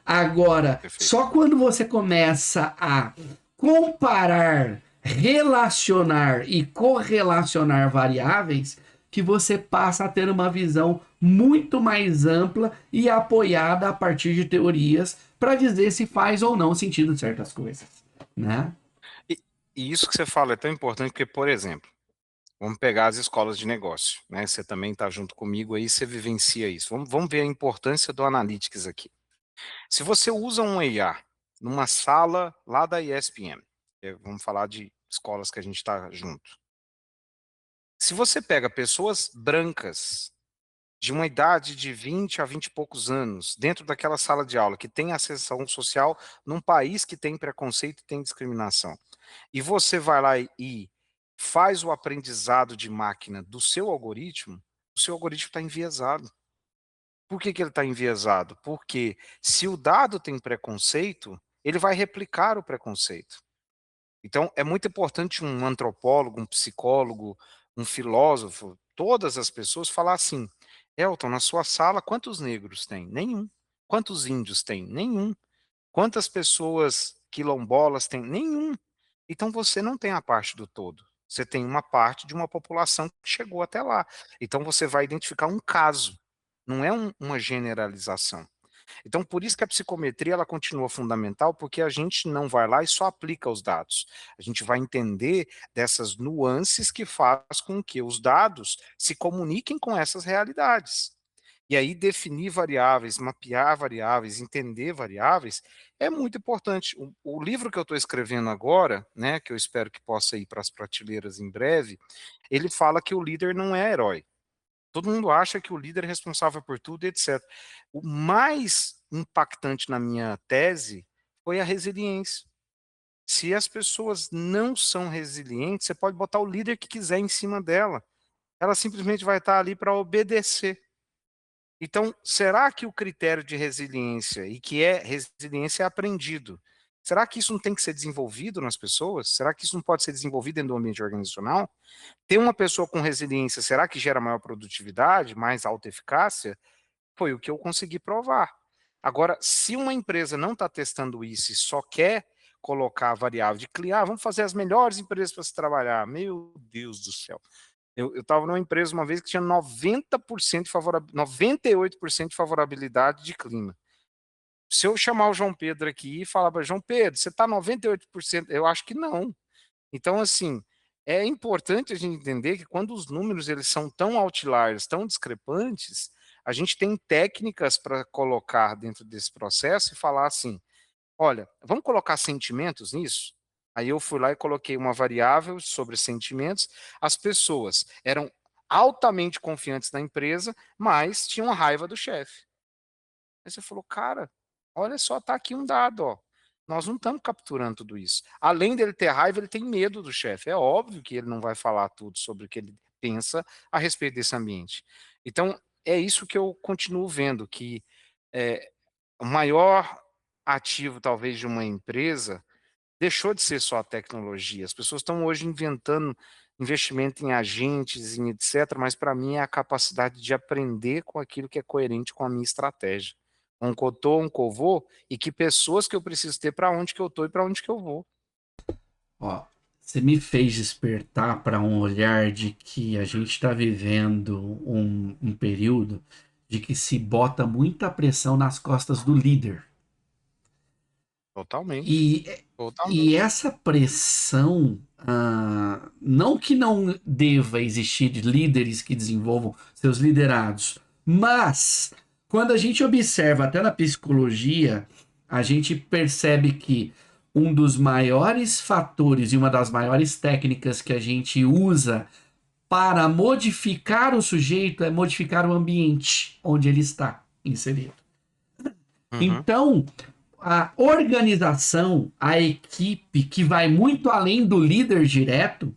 Agora, Perfeito. só quando você começa a comparar, relacionar e correlacionar variáveis que você passa a ter uma visão muito mais ampla e apoiada a partir de teorias para dizer se faz ou não sentido certas coisas, né? E, e isso que você fala é tão importante porque, por exemplo, vamos pegar as escolas de negócio, né? Você também está junto comigo aí, você vivencia isso. Vamos ver a importância do Analytics aqui. Se você usa um IA numa sala lá da ESPM, vamos falar de escolas que a gente está junto. Se você pega pessoas brancas de uma idade de 20 a 20 e poucos anos, dentro daquela sala de aula, que tem ascensão social, num país que tem preconceito e tem discriminação, e você vai lá e faz o aprendizado de máquina do seu algoritmo, o seu algoritmo está enviesado. Por que ele está enviesado? Porque se o dado tem preconceito, ele vai replicar o preconceito. Então, é muito importante um antropólogo, um psicólogo, um filósofo, todas as pessoas falar assim: Elton, na sua sala, quantos negros tem? Nenhum. Quantos índios tem? Nenhum. Quantas pessoas quilombolas tem? Nenhum. Então, você não tem a parte do todo. Você tem uma parte de uma população que chegou até lá. Então, você vai identificar um caso, não é uma generalização. Então, por isso que a psicometria ela continua fundamental, porque a gente não vai lá e só aplica os dados. A gente vai entender dessas nuances que faz com que os dados se comuniquem com essas realidades. E aí definir variáveis, mapear variáveis, entender variáveis é muito importante. O livro que eu estou escrevendo agora, né, que eu espero que possa ir para as prateleiras em breve, ele fala que o líder não é herói. Todo mundo acha que o líder é responsável por tudo, etc. O mais impactante na minha tese foi a resiliência. Se as pessoas não são resilientes, você pode botar o líder que quiser em cima dela. Ela simplesmente vai estar ali para obedecer. Então, será que o critério de resiliência, e que é resiliência é aprendido, será que isso não tem que ser desenvolvido nas pessoas? Será que isso não pode ser desenvolvido dentro do ambiente organizacional? Ter uma pessoa com resiliência, será que gera maior produtividade, mais alta eficácia? Foi o que eu consegui provar. Agora, se uma empresa não está testando isso e só quer colocar a variável de cliente, vamos fazer as melhores empresas para se trabalhar. Meu Deus do céu. Eu estava numa empresa uma vez que tinha 90% de 98% de favorabilidade de clima. Se eu chamar o João Pedro aqui e falar para João Pedro, você está 98%? Eu acho que não. Então, assim, é importante a gente entender que quando os números eles são tão outliers, tão discrepantes, a gente tem técnicas para colocar dentro desse processo e falar assim: olha, vamos colocar sentimentos nisso? Aí eu fui lá e coloquei uma variável sobre sentimentos. As pessoas eram altamente confiantes na empresa, mas tinham raiva do chefe. Aí você falou, cara, olha só, tá aqui um dado, ó. Nós não estamos capturando tudo isso. Além dele ter raiva, ele tem medo do chefe. É óbvio que ele não vai falar tudo sobre o que ele pensa a respeito desse ambiente. Então, é isso que eu continuo vendo, que é, o maior ativo, talvez, de uma empresa deixou de ser só a tecnologia. As pessoas estão hoje inventando investimento em agentes, em etc., mas para mim é a capacidade de aprender com aquilo que é coerente com a minha estratégia. Um que eu tô, um que eu vou, e que pessoas que eu preciso ter para onde que eu estou e para onde que eu vou. Ó, você me fez despertar para um olhar de que a gente está vivendo um período de que se bota muita pressão nas costas do líder. Totalmente. E, e Totalmente. essa pressão, não que não deva existir líderes que desenvolvam seus liderados, mas quando a gente observa até na psicologia, a gente percebe que um dos maiores fatores e uma das maiores técnicas que a gente usa para modificar o sujeito é modificar o ambiente onde ele está inserido. Uhum. Então, a organização, a equipe que vai muito além do líder direto,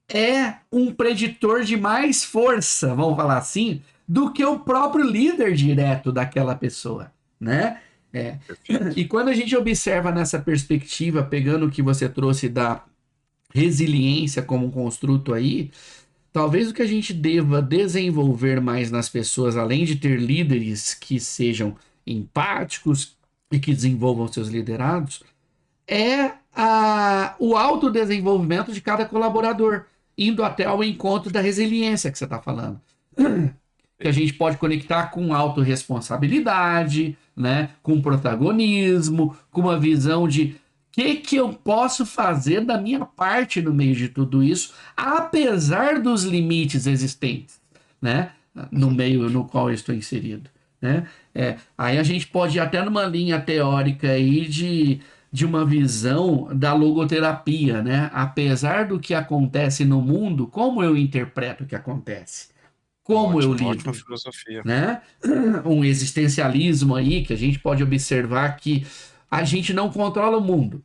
é um preditor de mais força, vamos falar assim, do que o próprio líder direto daquela pessoa, né? É. Perfeito. E quando a gente observa nessa perspectiva, pegando o que você trouxe da resiliência como um construto aí, talvez o que a gente deva desenvolver mais nas pessoas, além de ter líderes que sejam empáticos e que desenvolvam seus liderados, é o autodesenvolvimento de cada colaborador, indo até ao encontro da resiliência que você está falando. Que a gente pode conectar com autorresponsabilidade, né, com protagonismo, com uma visão de que eu posso fazer da minha parte no meio de tudo isso, apesar dos limites existentes, né, no meio no qual eu estou inserido, né? Aí a gente pode ir até numa linha teórica aí de uma visão da logoterapia, né? Apesar do que acontece no mundo, como eu interpreto o que acontece? Como eu Ótimo, ótima lido, filosofia. né? Um existencialismo aí que a gente pode observar que a gente não controla o mundo,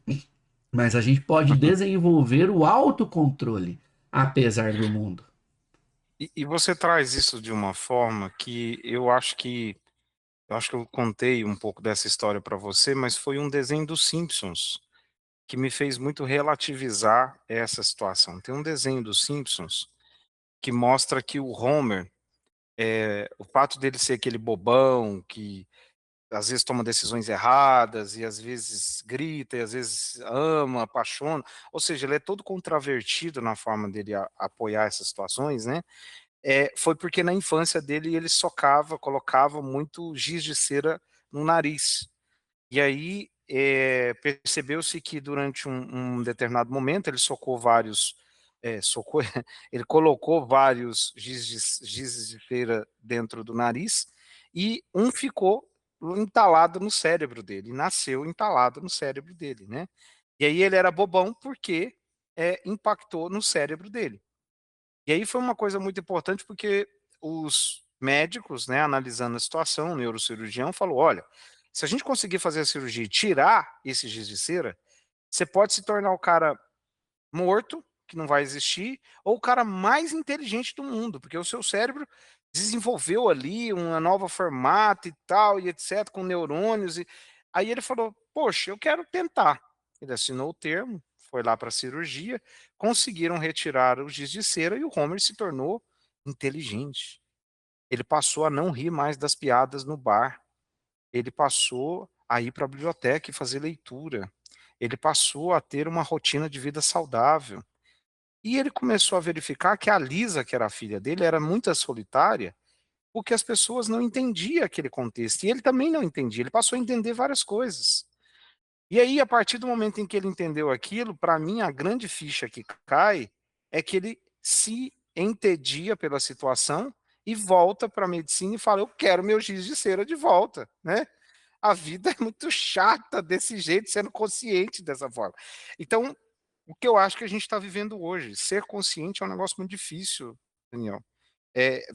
mas a gente pode desenvolver o autocontrole apesar do mundo. E você traz isso de uma forma que eu acho que eu contei um pouco dessa história para você, mas foi um desenho dos Simpsons que me fez muito relativizar essa situação. Tem um desenho dos Simpsons que mostra que o Homer, o fato dele ser aquele bobão que às vezes toma decisões erradas e às vezes grita e às vezes ama, apaixona, ou seja, ele é todo contravertido na forma dele apoiar essas situações, né? Foi porque na infância dele ele socava, colocava muito giz de cera no nariz. E aí, percebeu-se que durante um determinado momento ele socou vários, socou, ele colocou vários gizes de cera dentro do nariz, e um ficou entalado no cérebro dele, nasceu entalado no cérebro dele, né. E aí ele era bobão porque, impactou no cérebro dele. E aí foi uma coisa muito importante, porque os médicos, né, analisando a situação, o neurocirurgião falou: "Olha, se a gente conseguir fazer a cirurgia e tirar esse giz de cera, você pode se tornar o cara morto, que não vai existir, ou o cara mais inteligente do mundo, porque o seu cérebro desenvolveu ali uma nova formato e tal, e etc, com neurônios". E aí ele falou: "Poxa, eu quero tentar". Ele assinou o termo, foi lá para a cirurgia, conseguiram retirar o giz de cera e o Homer se tornou inteligente. Ele passou a não rir mais das piadas no bar, ele passou a ir para a biblioteca e fazer leitura, ele passou a ter uma rotina de vida saudável. E ele começou a verificar que a Lisa, que era a filha dele, era muito solitária, porque as pessoas não entendiam aquele contexto, e ele também não entendia, ele passou a entender várias coisas. E aí, a partir do momento em que ele entendeu aquilo, para mim a grande ficha que cai, é que ele se entedia pela situação e volta para a medicina e fala: "Eu quero meu giz de cera de volta", né. A vida é muito chata desse jeito, sendo consciente dessa forma. Então, o que eu acho que a gente está vivendo hoje, ser consciente é um negócio muito difícil, Daniel.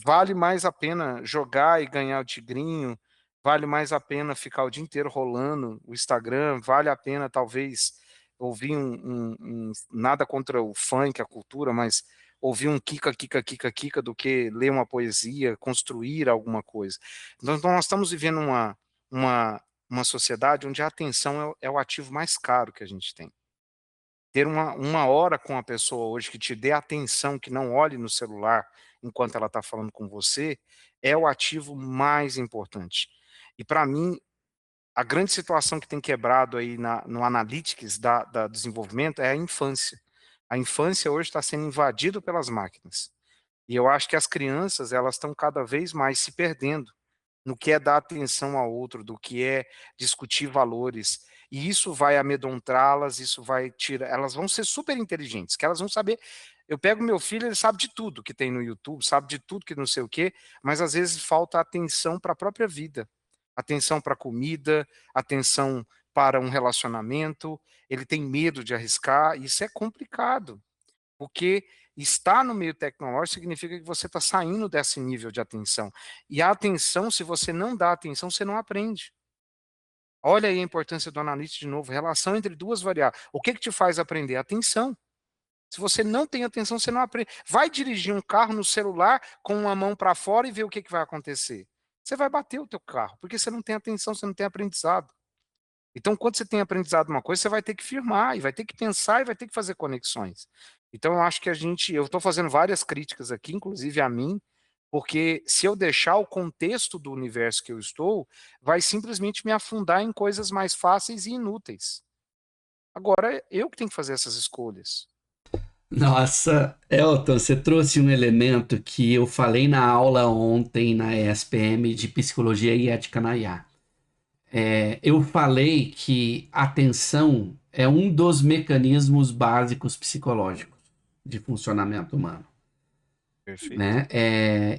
Vale mais a pena jogar e ganhar o tigrinho, vale mais a pena ficar o dia inteiro rolando o Instagram, vale a pena talvez ouvir nada contra o funk, a cultura, mas ouvir um kika, kika, kika, kika do que ler uma poesia, construir alguma coisa. Então nós estamos vivendo uma uma sociedade onde a atenção é o ativo mais caro que a gente tem. Ter uma hora com a pessoa hoje que te dê atenção, que não olhe no celular enquanto ela está falando com você, é o ativo mais importante. E para mim, a grande situação que tem quebrado aí no analytics da desenvolvimento é a infância. A infância hoje está sendo invadido pelas máquinas. E eu acho que as crianças, elas estão cada vez mais se perdendo no que é dar atenção ao outro, do que é discutir valores. E isso vai amedrontá-las, isso vai tirar, elas vão ser super inteligentes, que elas vão saber. Eu pego meu filho, ele sabe de tudo que tem no YouTube, sabe de tudo que não sei o quê, mas às vezes falta atenção para a própria vida, atenção para a comida, atenção para um relacionamento, ele tem medo de arriscar, isso é complicado. Porque estar no meio tecnológico significa que você está saindo desse nível de atenção. E a atenção, se você não dá atenção, você não aprende. Olha aí a importância do analista de novo, relação entre duas variáveis. O que te faz aprender? Atenção. Se você não tem atenção, você não aprende. Vai dirigir um carro no celular com uma mão para fora e ver o que vai acontecer. Você vai bater o teu carro, porque você não tem atenção, você não tem aprendizado. Então, quando você tem aprendizado uma coisa, você vai ter que firmar, e vai ter que pensar, e vai ter que fazer conexões. Então, eu acho que eu estou fazendo várias críticas aqui, inclusive a mim, porque se eu deixar o contexto do universo que eu estou, vai simplesmente me afundar em coisas mais fáceis e inúteis. Agora, eu que tenho que fazer essas escolhas. Nossa, Elton, você trouxe um elemento que eu falei na aula ontem na ESPM de Psicologia e Ética na IA. Eu falei que atenção é um dos mecanismos básicos psicológicos de funcionamento humano, Perfeito. né?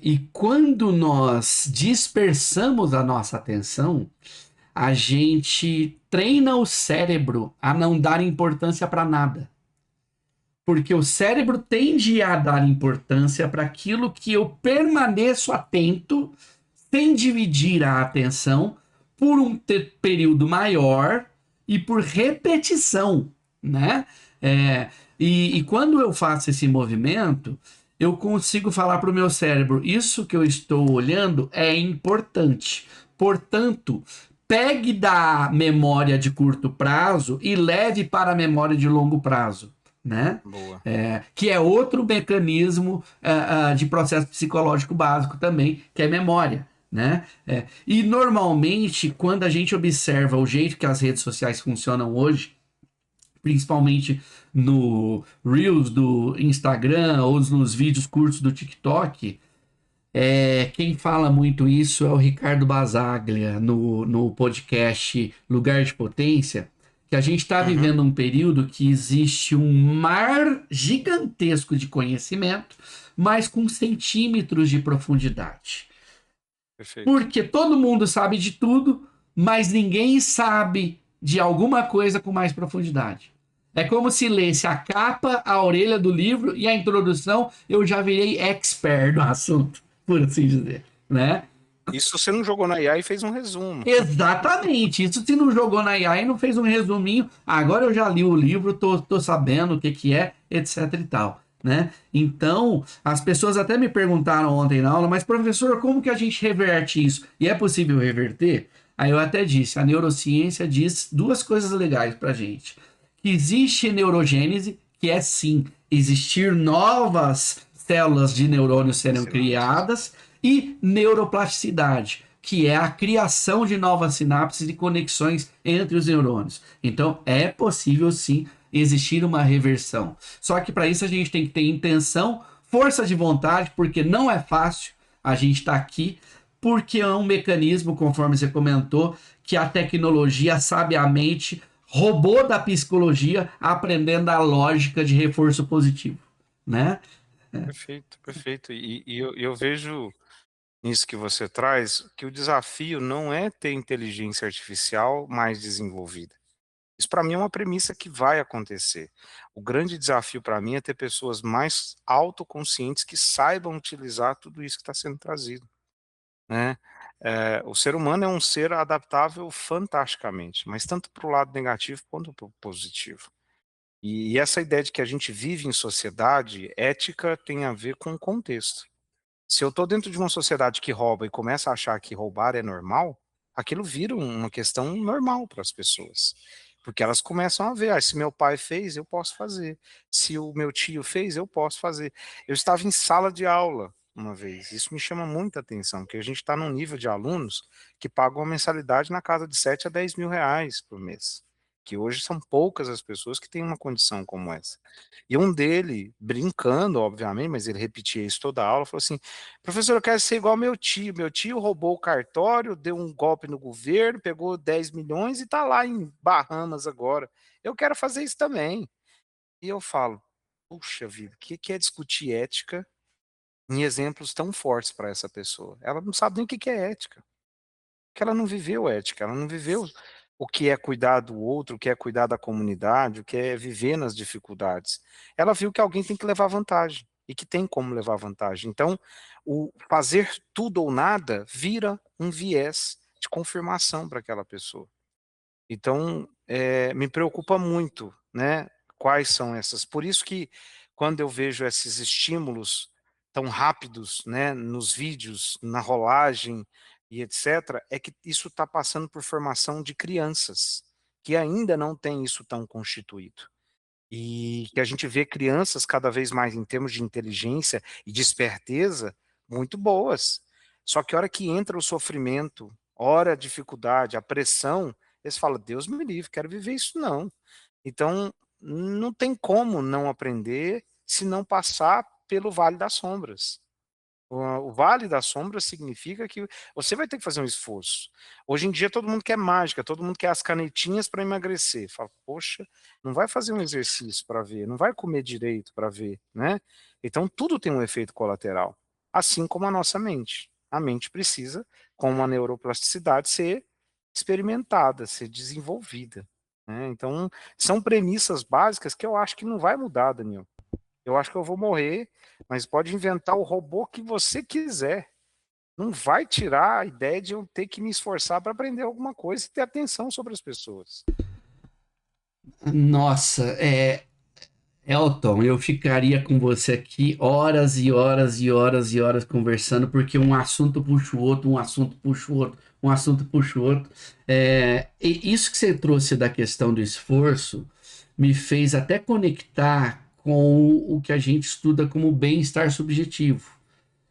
E quando nós dispersamos a nossa atenção, a gente treina o cérebro a não dar importância para nada. Porque o cérebro tende a dar importância para aquilo que eu permaneço atento, sem dividir a atenção, por um período maior e por repetição, né? E quando eu faço esse movimento, eu consigo falar para o meu cérebro: isso que eu estou olhando é importante. Portanto, pegue da memória de curto prazo e leve para a memória de longo prazo, né? Boa. Que é outro mecanismo de processo psicológico básico também, que é memória. Né? E normalmente, quando a gente observa o jeito que as redes sociais funcionam hoje, principalmente no Reels do Instagram ou nos vídeos curtos do TikTok, quem fala muito isso é o Ricardo Basaglia no podcast Lugar de Potência, que a gente está Uhum. vivendo um período que existe um mar gigantesco de conhecimento, mas com centímetros de profundidade. Perfeito. Porque todo mundo sabe de tudo, mas ninguém sabe de alguma coisa com mais profundidade. É como se lesse a capa, a orelha do livro e a introdução, eu já virei expert no assunto, por assim dizer, né? Isso você não jogou na IA e fez um resumo. Exatamente. Isso se não jogou na IA e não fez um resuminho. Agora eu já li o livro, tô sabendo o que é, etc e tal. Né? Então, as pessoas até me perguntaram ontem na aula, mas professor, como que a gente reverte isso? E é possível reverter? Aí eu até disse, a neurociência diz duas coisas legais pra gente. Que existe neurogênese, que é sim existir novas células de neurônios serem Sinapses. criadas, e neuroplasticidade, que é a criação de novas sinapses e conexões entre os neurônios. Então, é possível sim existir uma reversão. Só que para isso a gente tem que ter intenção, força de vontade, porque não é fácil. A gente está aqui porque é um mecanismo, conforme você comentou, que a tecnologia sabiamente roubou da psicologia, aprendendo a lógica de reforço positivo, né? Perfeito, perfeito. E eu vejo nisso que você traz, que o desafio não é ter inteligência artificial mais desenvolvida. Isso para mim é uma premissa que vai acontecer. O grande desafio para mim é ter pessoas mais autoconscientes que saibam utilizar tudo isso que está sendo trazido, né. O ser humano é um ser adaptável fantasticamente, mas tanto para o lado negativo quanto para o positivo. E essa ideia de que a gente vive em sociedade, ética tem a ver com contexto. Se eu estou dentro de uma sociedade que rouba e começa a achar que roubar é normal, aquilo vira uma questão normal para as pessoas. Porque elas começam a ver, se meu pai fez, eu posso fazer. Se o meu tio fez, eu posso fazer. Eu estava em sala de aula uma vez, isso me chama muita atenção, porque a gente está num nível de alunos que pagam uma mensalidade na casa de 7 a 10 mil reais por mês. Que hoje são poucas as pessoas que têm uma condição como essa. E um dele, brincando, obviamente, mas ele repetia isso toda a aula, falou assim: professor, eu quero ser igual meu tio. Meu tio roubou o cartório, deu um golpe no governo, pegou 10 milhões e está lá em Bahamas agora. Eu quero fazer isso também. E eu falo, puxa vida, o que é discutir ética em exemplos tão fortes para essa pessoa? Ela não sabe nem o que é ética, porque ela não viveu ética, ela não viveu o que é cuidar do outro, o que é cuidar da comunidade, o que é viver nas dificuldades. Ela viu que alguém tem que levar vantagem e que tem como levar vantagem. Então, o fazer tudo ou nada vira um viés de confirmação para aquela pessoa. Então, me preocupa muito, né, quais são essas. Por isso que quando eu vejo esses estímulos tão rápidos, né, nos vídeos, na rolagem e etc, é que isso está passando por formação de crianças, que ainda não têm isso tão constituído. E que a gente vê crianças cada vez mais em termos de inteligência e de esperteza, muito boas. Só que a hora que entra o sofrimento, hora a dificuldade, a pressão, eles falam: "Deus me livre, quero viver isso não". Então, não tem como não aprender se não passar pelo vale das sombras. O vale da sombra significa que você vai ter que fazer um esforço. Hoje em dia todo mundo quer mágica, todo mundo quer as canetinhas para emagrecer. Fala: "Poxa, não vai fazer um exercício para ver, não vai comer direito para ver", né. Então tudo tem um efeito colateral, assim como a nossa mente. A mente precisa, com a neuroplasticidade, ser experimentada, ser desenvolvida, né. Então, são premissas básicas que eu acho que não vai mudar, Daniel. Eu acho que eu vou morrer, mas pode inventar o robô que você quiser. Não vai tirar a ideia de eu ter que me esforçar para aprender alguma coisa e ter atenção sobre as pessoas. Nossa, Elton, eu ficaria com você aqui horas e horas e horas e horas conversando, porque um assunto puxa o outro, um assunto puxa o outro, um assunto puxa o outro. E isso que você trouxe da questão do esforço me fez até conectar com o que a gente estuda como bem-estar subjetivo,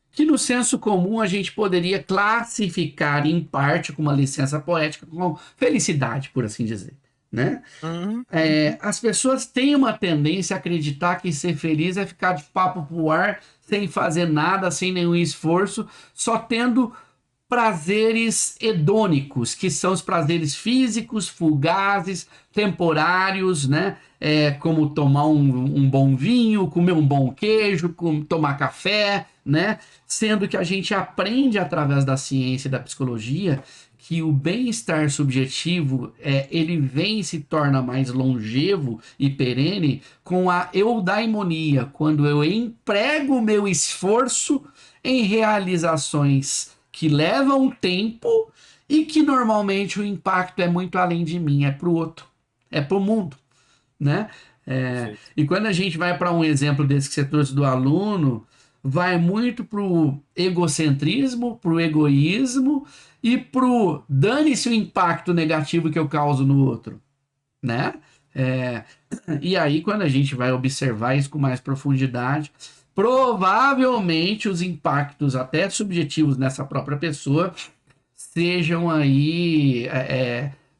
que no senso comum a gente poderia classificar em parte, com uma licença poética, como felicidade, por assim dizer, né? Uhum. As pessoas têm uma tendência a acreditar que ser feliz é ficar de papo pro ar, sem fazer nada, sem nenhum esforço, só tendo prazeres hedônicos, que são os prazeres físicos, fugazes, temporários, né? Como tomar um bom vinho, comer um bom queijo, tomar café, né? Sendo que a gente aprende através da ciência e da psicologia que o bem-estar subjetivo ele vem e se torna mais longevo e perene com a eudaimonia, quando eu emprego o meu esforço em realizações que levam tempo e que normalmente o impacto é muito além de mim, é para o outro, é para o mundo, né? Perfeito. E quando a gente vai para um exemplo desse que você trouxe do aluno, vai muito pro egocentrismo, pro egoísmo e pro dane-se o impacto negativo que eu causo no outro, né? É, e aí, quando a gente vai observar isso com mais profundidade, provavelmente os impactos até subjetivos nessa própria pessoa sejam aí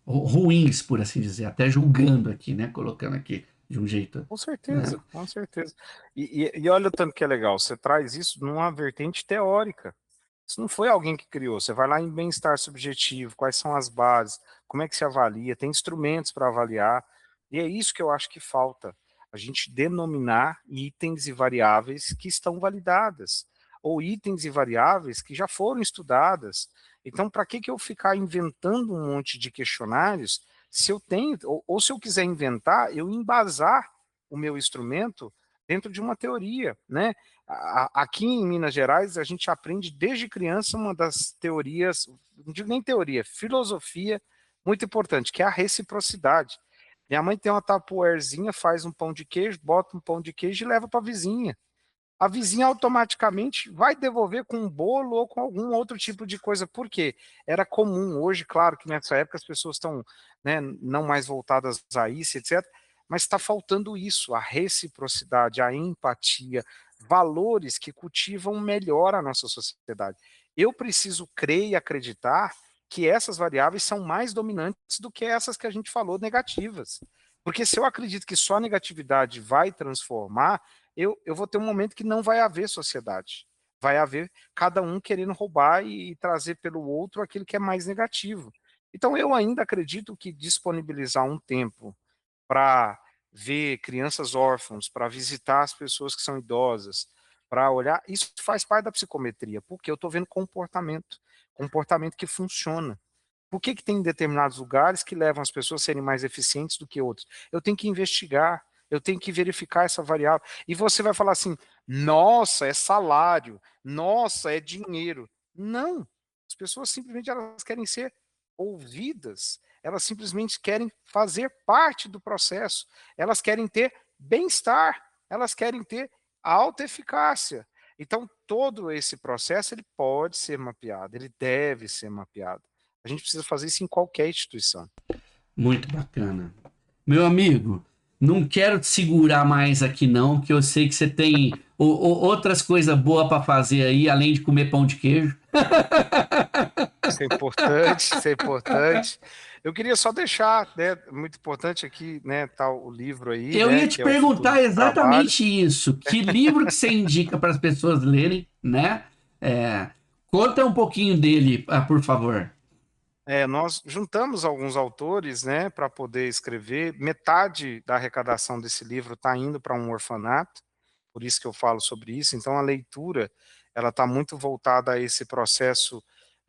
ruins, por assim dizer, até julgando aqui, né? Colocando aqui de um jeito, Com né? certeza, com certeza. E olha o tanto que é legal, você traz isso numa vertente teórica. Isso não foi alguém que criou, você vai lá em bem-estar subjetivo, quais são as bases, como é que se avalia, tem instrumentos para avaliar, e é isso que eu acho que falta, a gente denominar itens e variáveis que estão validadas, ou itens e variáveis que já foram estudadas. Então, para que eu ficar inventando um monte de questionários, se eu tenho, ou se eu quiser inventar, eu embasar o meu instrumento dentro de uma teoria, né? Aqui em Minas Gerais, a gente aprende desde criança uma das teorias, não digo nem teoria, filosofia muito importante, que é a reciprocidade. Minha mãe tem uma tapuerzinha, faz um pão de queijo, bota um pão de queijo e leva para a vizinha. A vizinha automaticamente vai devolver com um bolo ou com algum outro tipo de coisa. Por quê? Era comum. Hoje, claro que nessa época as pessoas estão, né, não mais voltadas a isso, etc. Mas está faltando isso, a reciprocidade, a empatia, valores que cultivam melhor a nossa sociedade. Eu preciso crer e acreditar que essas variáveis são mais dominantes do que essas que a gente falou negativas. Porque se eu acredito que só a negatividade vai transformar, eu vou ter um momento que não vai haver sociedade. Vai haver cada um querendo roubar e trazer pelo outro aquilo que é mais negativo. Então eu ainda acredito que disponibilizar um tempo para ver crianças órfãos, para visitar as pessoas que são idosas, para olhar, isso faz parte da psicometria, porque eu estou vendo comportamento, comportamento que funciona. Por que tem determinados lugares que levam as pessoas a serem mais eficientes do que outros? Eu tenho que investigar, eu tenho que verificar essa variável. E você vai falar assim: nossa, é salário, nossa, é dinheiro. Não, as pessoas simplesmente elas querem ser ouvidas, elas simplesmente querem fazer parte do processo, elas querem ter bem-estar, elas querem ter alta eficácia. Então, todo esse processo ele pode ser mapeado, ele deve ser mapeado. A gente precisa fazer isso em qualquer instituição. Muito bacana. Meu amigo, não quero te segurar mais aqui não, que eu sei que você tem outras coisas boas para fazer aí, além de comer pão de queijo. Isso é importante, isso é importante. Eu queria só deixar, né, muito importante aqui, né, tá o livro aí, Eu né, ia te que é o Futuro perguntar do Trabalho. exatamente isso. Que livro que você indica para as pessoas lerem, né? Conta um pouquinho dele, por favor. Nós juntamos alguns autores, né, para poder escrever. Metade da arrecadação desse livro está indo para um orfanato, por isso que eu falo sobre isso. Então, a leitura, ela está muito voltada a esse processo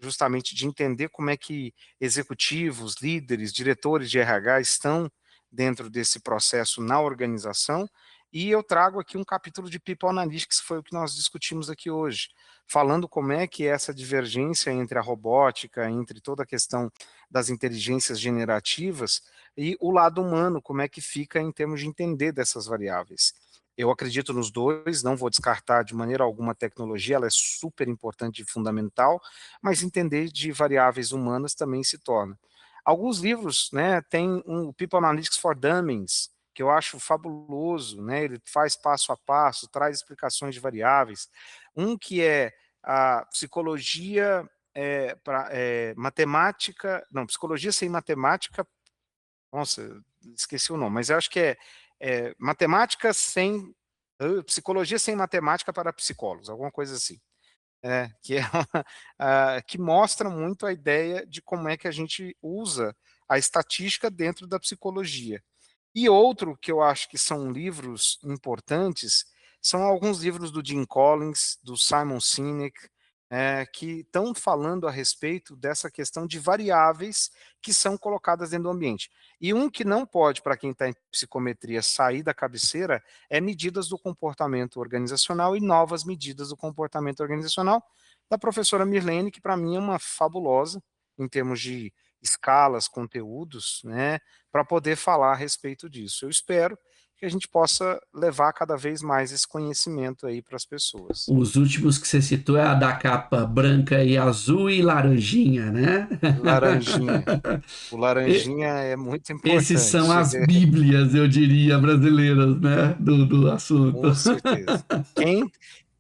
justamente de entender como é que executivos, líderes, diretores de RH estão dentro desse processo na organização. E eu trago aqui um capítulo de People Analytics, que foi o que nós discutimos aqui hoje, falando como é que essa divergência entre a robótica, entre toda a questão das inteligências generativas e o lado humano, como é que fica em termos de entender dessas variáveis. Eu acredito nos dois, não vou descartar de maneira alguma a tecnologia, ela é super importante e fundamental, mas entender de variáveis humanas também se torna. Alguns livros, né, tem um People Analytics for Dummies, que eu acho fabuloso, né, ele faz passo a passo, traz explicações de variáveis. Um que é a psicologia matemática, não, psicologia sem matemática, nossa, esqueci o nome, mas eu acho que matemática sem, psicologia sem matemática para psicólogos, alguma coisa assim. Que é que mostra muito a ideia de como é que a gente usa a estatística dentro da psicologia. E outro que eu acho que são livros importantes, são alguns livros do Jim Collins, do Simon Sinek, que estão falando a respeito dessa questão de variáveis que são colocadas dentro do ambiente. E um que não pode, para quem está em psicometria, sair da cabeceira, é medidas do comportamento organizacional e novas medidas do comportamento organizacional, da professora Mirlene, que para mim é uma fabulosa, em termos de escalas, conteúdos, né, para poder falar a respeito disso. Eu espero que a gente possa levar cada vez mais esse conhecimento aí para as pessoas. Os últimos que você citou é a da capa branca e azul e laranjinha, né? Laranjinha. O E- laranjinha é muito Esses são importante, as bíblias, eu diria, brasileiras, né? Do assunto. com certeza.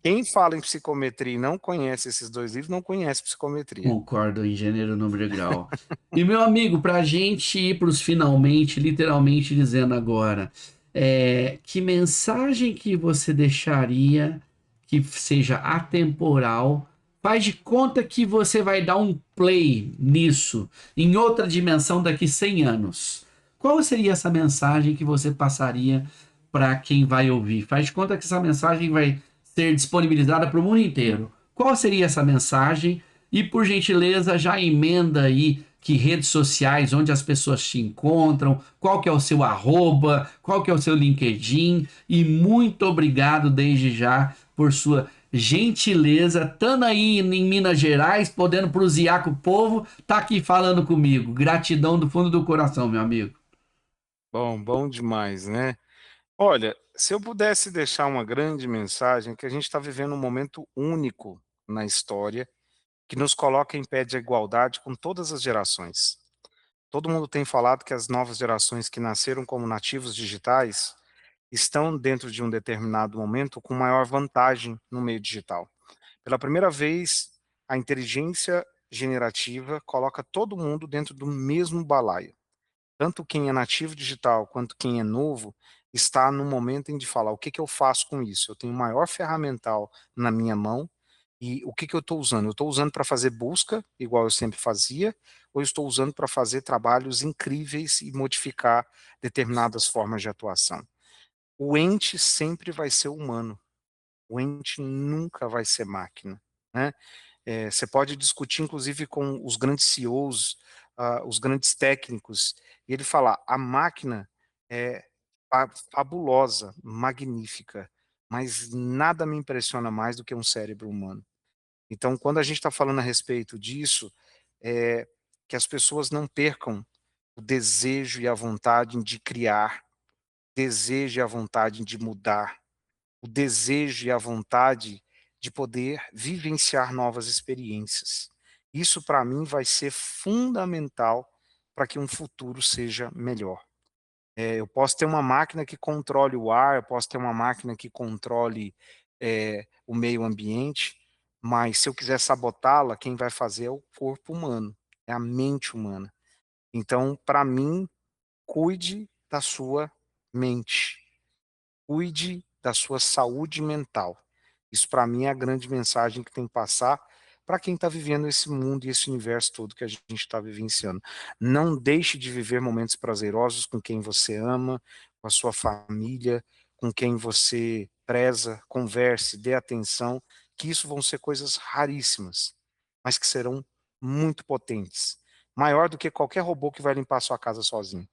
Quem fala em psicometria e não conhece esses dois livros, não conhece psicometria. Concordo em gênero, número e grau. E meu amigo, para a gente ir para os finalmente, literalmente dizendo agora, que mensagem que você deixaria que seja atemporal? Faz de conta que você vai dar um play nisso, em outra dimensão daqui 100 anos. Qual seria essa mensagem que você passaria para quem vai ouvir? Faz de conta que essa mensagem vai ser disponibilizada para o mundo inteiro. Qual seria essa mensagem? E por gentileza, já emenda aí que redes sociais, onde as pessoas te encontram, qual que é o seu arroba, qual que é o seu LinkedIn. E muito obrigado desde já por sua gentileza, estando aí em Minas Gerais, podendo prosear com o povo, tá aqui falando comigo. Gratidão do fundo do coração, meu amigo. Bom demais, né? Olha, se eu pudesse deixar uma grande mensagem, que a gente está vivendo um momento único na história, que nos coloca em pé de igualdade com todas as gerações. Todo mundo tem falado que as novas gerações que nasceram como nativos digitais estão dentro de um determinado momento com maior vantagem no meio digital. Pela primeira vez, a inteligência generativa coloca todo mundo dentro do mesmo balaio. Tanto quem é nativo digital quanto quem é novo está no momento em de falar o que, que eu faço com isso. Eu tenho o maior ferramental na minha mão e o que, que eu estou usando? Eu estou usando para fazer busca, igual eu sempre fazia, ou eu estou usando para fazer trabalhos incríveis e modificar determinadas formas de atuação? O ente sempre vai ser humano. O ente nunca vai ser máquina, né? Você pode discutir, inclusive, com os grandes CEOs, os grandes técnicos, e ele falar: a máquina é fabulosa, magnífica, mas nada me impressiona mais do que um cérebro humano. Então, quando a gente está falando a respeito disso, é, que as pessoas não percam o desejo e a vontade de criar, desejo e a vontade de mudar, o desejo e a vontade de poder vivenciar novas experiências. Isso, para mim, vai ser fundamental para que um futuro seja melhor. Eu posso ter uma máquina que controle o ar, eu posso ter uma máquina que controle o meio ambiente, mas se eu quiser sabotá-la, quem vai fazer é o corpo humano, é a mente humana. Então, para mim, cuide da sua mente, cuide da sua saúde mental. Isso, para mim, é a grande mensagem que tem que passar para quem está vivendo esse mundo e esse universo todo que a gente está vivenciando. Não deixe de viver momentos prazerosos com quem você ama, com a sua família, com quem você preza, converse, dê atenção, que isso vão ser coisas raríssimas, mas que serão muito potentes. Maior do que qualquer robô que vai limpar a sua casa sozinho.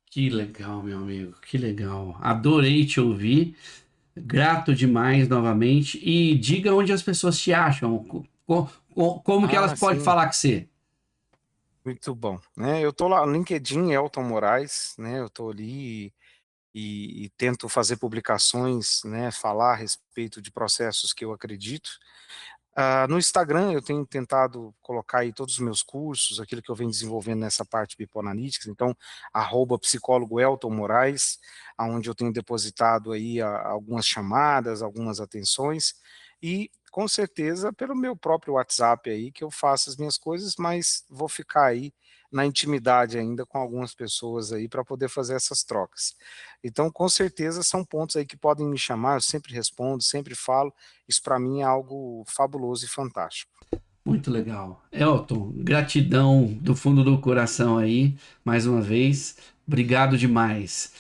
Que legal, meu amigo, que legal. Adorei te ouvir. Grato demais novamente. E diga onde as pessoas te acham. Como que elas Ah, podem sim. falar com você? Muito bom, né, eu tô lá no LinkedIn, Elton Moraes, né, eu tô ali e tento fazer publicações, né, falar a respeito de processos que eu acredito. No Instagram eu tenho tentado colocar aí todos os meus cursos, aquilo que eu venho desenvolvendo nessa parte People Analytics, então, @psicólogo Elton Moraes, aonde eu tenho depositado aí algumas chamadas, algumas atenções, e com certeza pelo meu próprio WhatsApp aí que eu faço as minhas coisas, mas vou ficar aí na intimidade ainda com algumas pessoas aí para poder fazer essas trocas. Então, com certeza são pontos aí que podem me chamar, eu sempre respondo, sempre falo, isso para mim é algo fabuloso e fantástico. Muito legal. Elton, gratidão do fundo do coração aí, mais uma vez. Obrigado demais.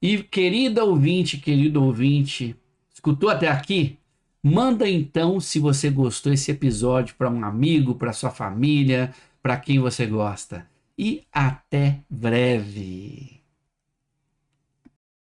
E querido ouvinte, escutou até aqui? Manda então, se você gostou desse episódio, para um amigo, para sua família, para quem você gosta. E até breve.